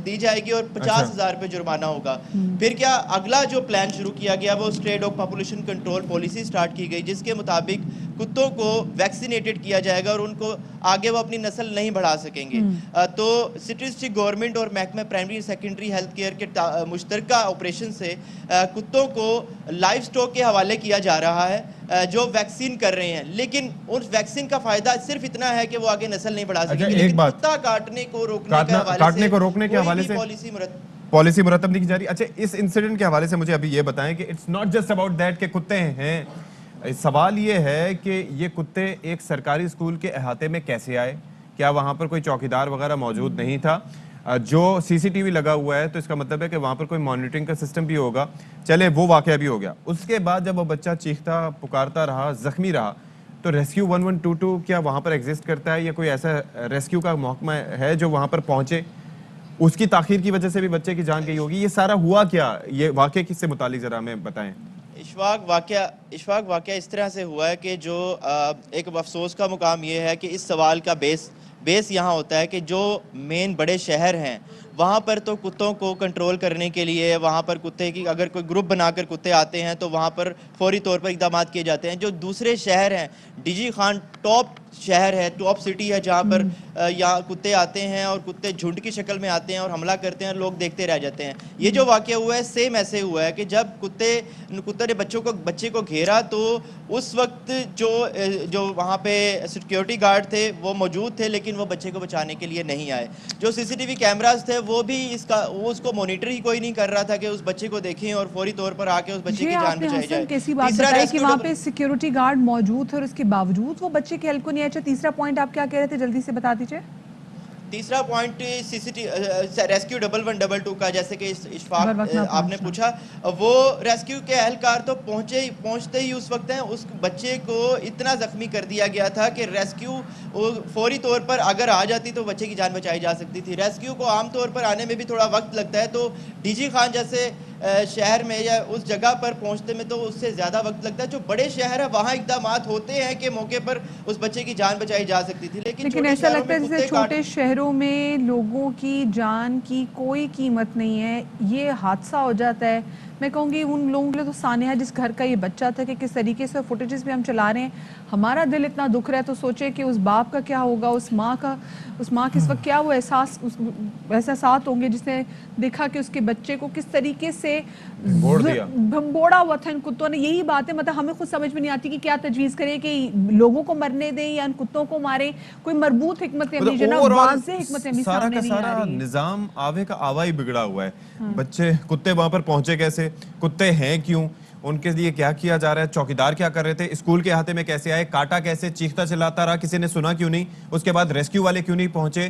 دی جائے گی اور 50,000 روپے جرمانہ ہوگا. پھر کیا اگلا جو پلان شروع کیا گیا وہ straight dog population control policy start کی گئی, جس کے مطابق کتوں کو ویکسینیٹڈ کیا جائے گا اور ان کو آگے وہ اپنی نسل نہیں بڑھا سکیں گے. تو اسٹیٹسٹک گورنمنٹ اور محکمہ پرائمری سیکنڈری ہیلتھ کیئر کے مشترکہ آپریشن سے کتوں کو لائف سٹاک کے حوالے کیا جا رہا ہے جو ویکسین کر رہے ہیں. لیکن اس ویکسین کا فائدہ صرف اتنا ہے کہ وہ آگے نسل نہیں بڑھا سکیں گے, لیکن کتا کاٹنے کو روکنے کے حوالے سے پالیسی مرتب نہیں کی جا رہی. اچھا, اس انسیڈنٹ کے حوالے سے مجھے ابھی یہ بتائیں کہ it's not just about that کہ کتے ہیں. سوال یہ ہے کہ یہ کتے ایک سرکاری اسکول کے احاطے میں کیسے آئے؟ کیا وہاں پر کوئی چوکیدار وغیرہ موجود نہیں تھا؟ جو سی سی ٹی وی لگا ہوا ہے تو اس کا مطلب ہے کہ وہاں پر کوئی مانیٹرنگ کا سسٹم بھی ہوگا. چلے وہ واقعہ بھی ہو گیا. اس کے بعد جب وہ بچہ چیختا پکارتا رہا, زخمی رہا, تو ریسکیو 1122 کیا وہاں پر ایگزسٹ کرتا ہے, یا کوئی ایسا ریسکیو کا محکمہ ہے جو وہاں پر پہنچے؟ اس کی تاخیر کی وجہ سے بھی بچے کی جان گئی ہوگی. یہ سارا ہوا کیا؟ یہ واقعہ کس سے متعلق ذرا ہمیں بتائیں. اشفاق واقعہ اس طرح سے ہوا ہے کہ جو ایک افسوس کا مقام یہ ہے کہ اس سوال کا بیس یہاں ہوتا ہے کہ جو مین بڑے شہر ہیں وہاں پر تو کتوں کو کنٹرول کرنے کے لیے, وہاں پر کتے کی اگر کوئی گروپ بنا کر کتے آتے ہیں تو وہاں پر فوری طور پر اقدامات کیے جاتے ہیں. جو دوسرے شہر ہیں, ڈی جی خان ٹاپ شہر ہے, ٹاپ سٹی ہے, جہاں پر یہاں کتے آتے ہیں اور کتے جھنڈ کی شکل میں آتے ہیں اور حملہ کرتے ہیں اور لوگ دیکھتے رہ جاتے ہیں. یہ جو واقعہ ہوا ہے سیم ایسے ہوا ہے کہ جب کتے نے بچے کو گھیرا تو اس وقت جو وہاں پہ سیکیورٹی گارڈ تھے وہ موجود تھے, لیکن وہ بچے کو بچانے کے لیے نہیں آئے. جو سی سی ٹی وی کیمراز تھے وہ بھی اس کو مانیٹر ہی کوئی نہیں کر رہا تھا کہ اس بچے کو دیکھیں اور فوری طور پر آ کے اس بچے کی جان بچائی جائے. کیسی بات بتائی کہ وہاں پہ سیکیورٹی گارڈ موجود تھے اور اس کے باوجود وہ بچے کی ہیلپ کو نہیں آئے. تیسرا پوائنٹ آپ کیا کہہ رہے تھے, جلدی سے بتا دیجئے. تیسرا پوائنٹ ریسکیو 1122 کا, جیسے کہ اشفاق آپ نے پوچھا, وہ ریسکیو کے اہلکار تو پہنچتے ہی اس وقت ہیں, اس بچے کو اتنا زخمی کر دیا گیا تھا کہ ریسکیو فوری طور پر اگر آ جاتی تو بچے کی جان بچائی جا سکتی تھی. ریسکیو کو عام طور پر آنے میں بھی تھوڑا وقت لگتا ہے, تو ڈی جی خان جیسے شہر میں یا اس جگہ پر پہنچتے میں تو اس سے زیادہ وقت لگتا ہے. جو بڑے شہر ہیں وہاں اقدامات ہوتے ہیں کہ موقع پر اس بچے کی جان بچائی جا سکتی تھی, لیکن ایسا لگتا ہے جیسے چھوٹے شہروں میں لوگوں کی جان کی کوئی قیمت نہیں ہے. یہ حادثہ ہو جاتا ہے, میں کہوں گی ان لوگوں کے لیے تو سانحہ جس گھر کا یہ بچہ تھا کہ کس طریقے سے فوٹیجز بھی ہم چلا رہے ہیں, ہمارا دل اتنا دکھ رہا ہے تو سوچے کہ اس باپ کا کیا ہوگا, اس ماں کے اس وقت کیا وہ احساسات ہوں گے جس نے دیکھا کہ اس کے بچے کو کس طریقے سے بھمبوڑا ہوا تھا ان کتوں نے. یہی بات ہے, مطلب ہمیں خود سمجھ میں نہیں آتی کہ کیا تجویز کریں کہ لوگوں کو مرنے دیں یا ان کتوں کو ماریں. کوئی مربوط حکمت عملی جناب, واضح حکمت عملی سامنے نہیں آ رہی. نظام آوے کا آوا ہی بگڑا ہوا ہے. بچے کتے وہاں پر پہنچے کیسے, کتے ہیں کیوں, ان کے لیے کیا کیا جا رہا ہے, چوکیدار کیا کر رہے تھے, اسکول کے احاطے میں کیسے آئے, کاٹا کیسے, چیختا چلاتا رہا, کسی نے سنا کیوں نہیں, اس کے بعد ریسکیو والے کیوں نہیں پہنچے.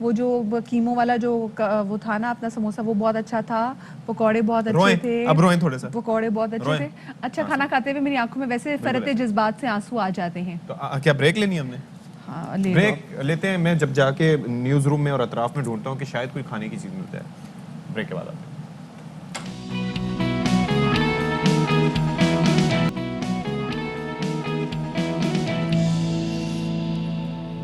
وہ جو کیمو والا جو وہ تھا نا اپنا سموسا وہ بہت اچھا تھا, پکوڑے بہت اچھے تھے, اب روئیں تھوڑے سا, پکوڑے بہت اچھے تھے. اچھا کھانا کھاتے ہوئے میری آنکھوں میں ویسے فرتے جذبات سے آنسو آ جاتے ہیں. تو کیا بریک لینی ہے ہم نے؟ بریک لیتے ہیں. میں جب جا کے نیوز روم میں اور اطراف میں ڈھونڈتا ہوں کہ شاید کوئی کھانے کی چیز مل جائے. بریک کے بعد آتے ہیں.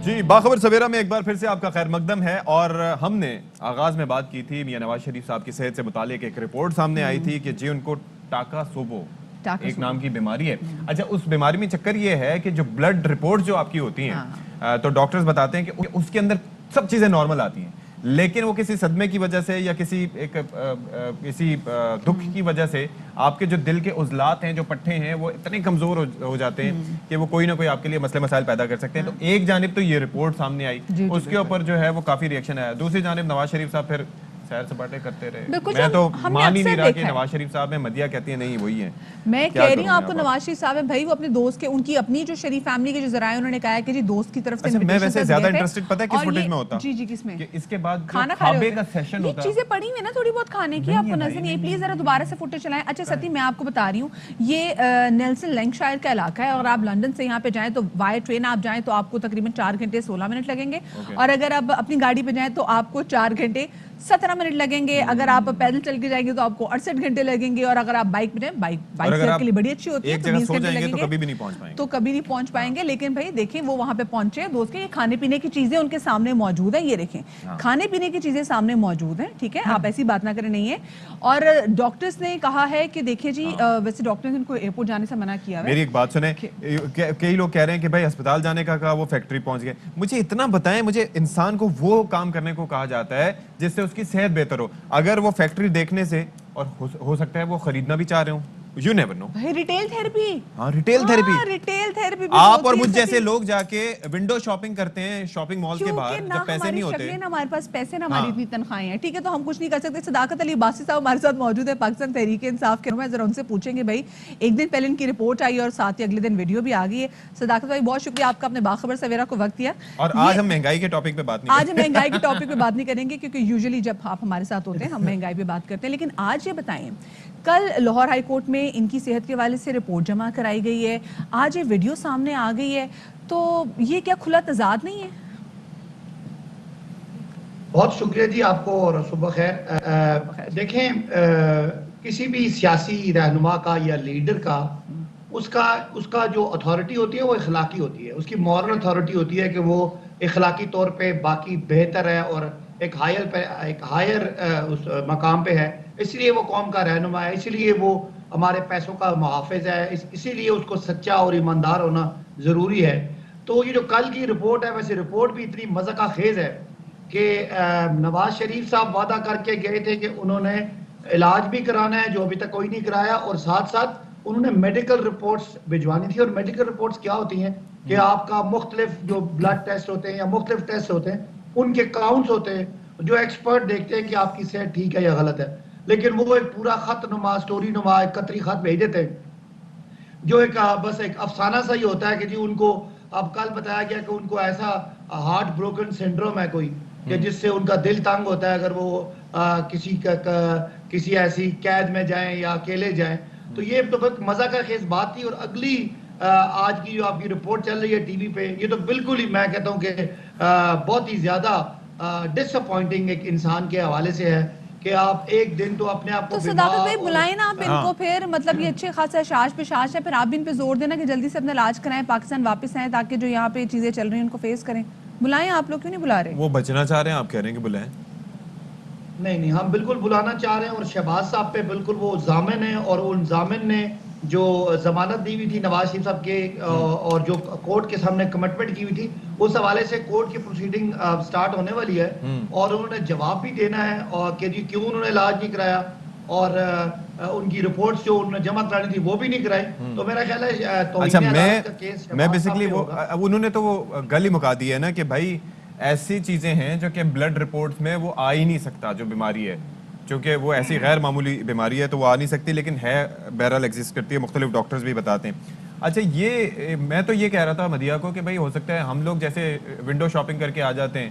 جی باخبر سویرا میں ایک بار پھر سے آپ کا خیر مقدم ہے. اور ہم نے آغاز میں بات کی تھی میاں نواز شریف صاحب کی صحت سے متعلق ایک رپورٹ سامنے آئی تھی کہ جی ان کو ٹاکا سوبو ایک نام کی بیماری ہے. اچھا اس بیماری میں چکر یہ ہے کہ جو بلڈ رپورٹ جو آپ کی ہوتی ہیں تو ڈاکٹرز بتاتے ہیں کہ اس کے اندر سب چیزیں نارمل آتی ہیں, لیکن وہ کسی صدمے کی وجہ سے یا کسی دکھ کی وجہ سے آپ کے جو دل کے عضلات ہیں, جو پٹھے ہیں, وہ اتنے کمزور ہو جاتے ہیں کہ وہ کوئی نہ کوئی آپ کے لیے مسئلے مسائل پیدا کر سکتے ہیں. تو ایک جانب تو یہ رپورٹ سامنے آئی, اس کے اوپر جو ہے وہ کافی ریئیکشن آیا. دوسری جانب نواز شریف صاحب پھر سیر سپاٹے کرتے رہے. میں تو مان ہی نہیں رہا کہ نواز شریف صاحب ہیں. مدیہ کہتی ہیں نہیں وہی ہیں. میں کہہ رہی ہوں آپ کو نواز شریف صاحب ہیں بھائی, وہ اپنے دوست کے ان کی اپنی جو شریف فیملی کے جو ذرائع انہوں نے کہا ہے کہ جی دوست کی طرف سے میں ویسے زیادہ انٹرسٹڈ پتہ ہے کس فوٹیج میں ہوتا جی کس میں, کہ اس کے بعد کھانا کھابے کا سیشن ہوتا ہے. چیزیں پڑی ہوئی نا تھوڑی بہت کھانے کی, آپ کو نظر نہیں آئی, پلیز ذرا دوبارہ سے فوٹیج چلائیں. اچھا ستی میں آپ کو بتا رہی ہوں یہ نیلسن لینکشائر کا علاقہ ہے, اور آپ لندن سے یہاں پہ جائیں تو بائی ٹرین آپ جائیں تو آپ کو تقریباً 4 گھنٹے 16 منٹ لگیں گے, اور اگر آپ اپنی گاڑی پہ جائیں تو آپ کو 4 گھنٹے 17 منٹ لگیں گے. اگر آپ پیدل چل کے جائیں گے تو آپ کو 68 گھنٹے لگیں گے, اور اگر آپ بائک پہ جائیں, بائک صحت کے لیے بڑی اچھی ہوتی ہے تو 20 گھنٹے لگیں گے, تو کبھی بھی نہیں پہنچ پائیں گے. تو کبھی نہیں پہنچ پائیں گے. لیکن بھائی دیکھیں وہ وہاں پہ پہنچے دوست کے, یہ کھانے پینے کی چیزیں ان کے سامنے موجود ہیں. یہ دیکھیں کھانے پینے کی چیزیں سامنے موجود ہیں, ٹھیک ہے, آپ ایسی بات نہ کریں نہیں ہے. اور ڈاکٹرز نے کہا ہے کہ دیکھیں جی ویسے ڈاکٹرز نے ان کو ایئرپورٹ جانے سے منع کیا ہے. میری ایک بات سنیں, کئی لوگ کہہ رہے ہیں کہ بھائی ہسپتال جانے کا کہا, وہ فیکٹری پہنچ گئے. مجھے اتنا بتائیں, مجھے انسان کو وہ کام کرنے کو کہا جاتا ہے جس سے اس کی صحت بہتر ہو. اگر وہ فیکٹری دیکھنے سے, اور ہو سکتا ہے وہ خریدنا بھی چاہ رہے ہوں, you never know. Retail therapy, ہاں ریٹیل تھراپی, ریٹیل تھراپی آپ اور مجھ جیسے لوگ جا کے ونڈو شاپنگ کرتے ہیں شاپنگ مال کے باہر جب پیسے نہیں ہوتے. نہ ہمارے پاس پیسے نہ ہماری اتنی تنخواہیں ہیں, ٹھیک ہے, تو ہم کچھ نہیں کر سکتے. صداقت علی عباسی صاحب ہمارے ساتھ موجود ہے, پاکستان تحریک انصاف کے نام ہے. ذرا ان سے پوچھیں گے بھائی ایک دن پہلے ان کی رپورٹ آئی اور ساتھ ہی اگلے دن ویڈیو بھی آ گئی ہے. صداقت بھائی بہت شکریہ آپ کا, اپنے باخبر سویرا کو وقت دیا. اور آج ہم مہنگائی کے ٹاپک پہ بات نہیں, آج ہم مہنگائی کے ٹاپک پہ بات نہیں کریں گے کیونکہ یوزلی جب آپ ہمارے ساتھ ہوتے ہیں ہم مہنگائی پہ بات کرتے ہیں. لیکن آج یہ بتائیں, کل لاہور ہائی کورٹ میں ان کی صحت کے حوالے سے رپورٹ جمع کرائی گئی ہے, آج یہ ویڈیو سامنے آ گئی ہے, تو یہ کیا کھلا تضاد نہیں ہے؟ بہت شکریہ جی آپ کو, اور صبح خیر. دیکھیں کسی بھی سیاسی رہنما کا یا لیڈر کا اس کا جو اتھارٹی ہوتی ہے وہ اخلاقی ہوتی ہے, اس کی مورل اتھارٹی ہوتی ہے کہ وہ اخلاقی طور پہ باقی بہتر ہے اور ایک ہائر اس مقام پہ ہے, اس لیے وہ قوم کا رہنما ہے, اس لیے وہ ہمارے پیسوں کا محافظ ہے, اسی لیے اس کو سچا اور ایماندار ہونا ضروری ہے. تو یہ جو کل کی رپورٹ ہے, ویسے رپورٹ بھی اتنی مذاق خیز ہے کہ نواز شریف صاحب وعدہ کر کے گئے تھے کہ انہوں نے علاج بھی کرانا ہے جو ابھی تک کوئی نہیں کرایا, اور ساتھ ساتھ انہوں نے میڈیکل رپورٹس بھجوانی تھی. اور میڈیکل رپورٹس کیا ہوتی ہیں کہ آپ کا مختلف جو بلڈ ٹیسٹ ہوتے ہیں یا مختلف ٹیسٹ ہوتے ہیں ان کے کاؤنٹس ہوتے ہیں جو ایکسپرٹ دیکھتے ہیں کہ آپ کی صحت ٹھیک ہے یا غلط ہے. لیکن وہ ایک پورا خط نما, سٹوری نما, ایک قطری خط بھیج دیتے ہیں جو ایک بس ایک افسانہ سا ہی ہوتا ہے کہ جی ان کو, اب کل بتایا گیا کہ ان کو ایسا ہارٹ بروکن سنڈروم ہے کوئی کہ جس سے ان کا دل تنگ ہوتا ہے اگر وہ کسی ایسی قید میں جائیں یا اکیلے جائیں. تو یہ تو بہت مزہ کا خیز بات تھی. اور اگلی آج کی جو آپ کی رپورٹ چل رہی ہے ٹی وی پہ, یہ تو بالکل ہی میں کہتا ہوں کہ بہت ہی زیادہ ڈس اپوائنٹنگ ایک انسان کے حوالے سے ہے کہ آپ ایک دن تو اپنے آپ کو تو صداقت بھائی بلائیں نا آپ ان کو, پھر مطلب یہ اچھے خاصا شاش پہ شاش ہے, پھر آپ بھی ان پہ زور دینا کہ جلدی سے اپنا علاج کرائیں, پاکستان واپس آئیں تاکہ جو یہاں پہ چیزیں چل رہی ہیں ان کو فیس کریں. بلائیں, آپ لوگ کیوں نہیں بلا رہے؟ وہ بچنا چاہ رہے ہیں, آپ کہہ رہے ہیں کہ بلائیں. نہیں ہم بالکل بلانا چاہ رہے ہیں, اور شہباز صاحب پہ بالکل وہ ضامن ہیں, اور ان ضامن نے جو ضمانت دی ہوئی تھی نواز شریف صاحب کے اور جو کورٹ کے سامنے کمٹمنٹ کی ہوئی تھی, اس حوالے سے کورٹ کی پروسیڈنگ سٹارٹ ہونے والی ہے, اور انہوں نے جواب بھی دینا ہے اور کہ جی کیوں انہوں نے علاج نہیں کرایا, اور ان کی رپورٹس جو انہوں نے جمع کرانی تھی وہ بھی نہیں کرائی. تو میرا خیال ہے توہین عدالت کا کیس میں بیسیکلی وہ انہوں نے تو وہ گل ہی مکا دی ہے نا کہ بھائی ایسی چیزیں ہیں جو کہ بلڈ رپورٹس میں وہ آ ہی نہیں سکتا جو بیماری ہے, چونکہ وہ ایسی غیر معمولی بیماری ہے تو وہ آ نہیں سکتی, لیکن ہے بہرحال ایگزسٹ کرتی ہے, مختلف ڈاکٹرز بھی بتاتے ہیں. اچھا یہ میں تو یہ کہہ رہا تھا مدیہ کو کہ بھائی ہو سکتا ہے ہم لوگ جیسے ونڈو شاپنگ کر کے آ جاتے ہیں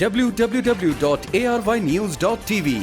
www.arYnews.tv।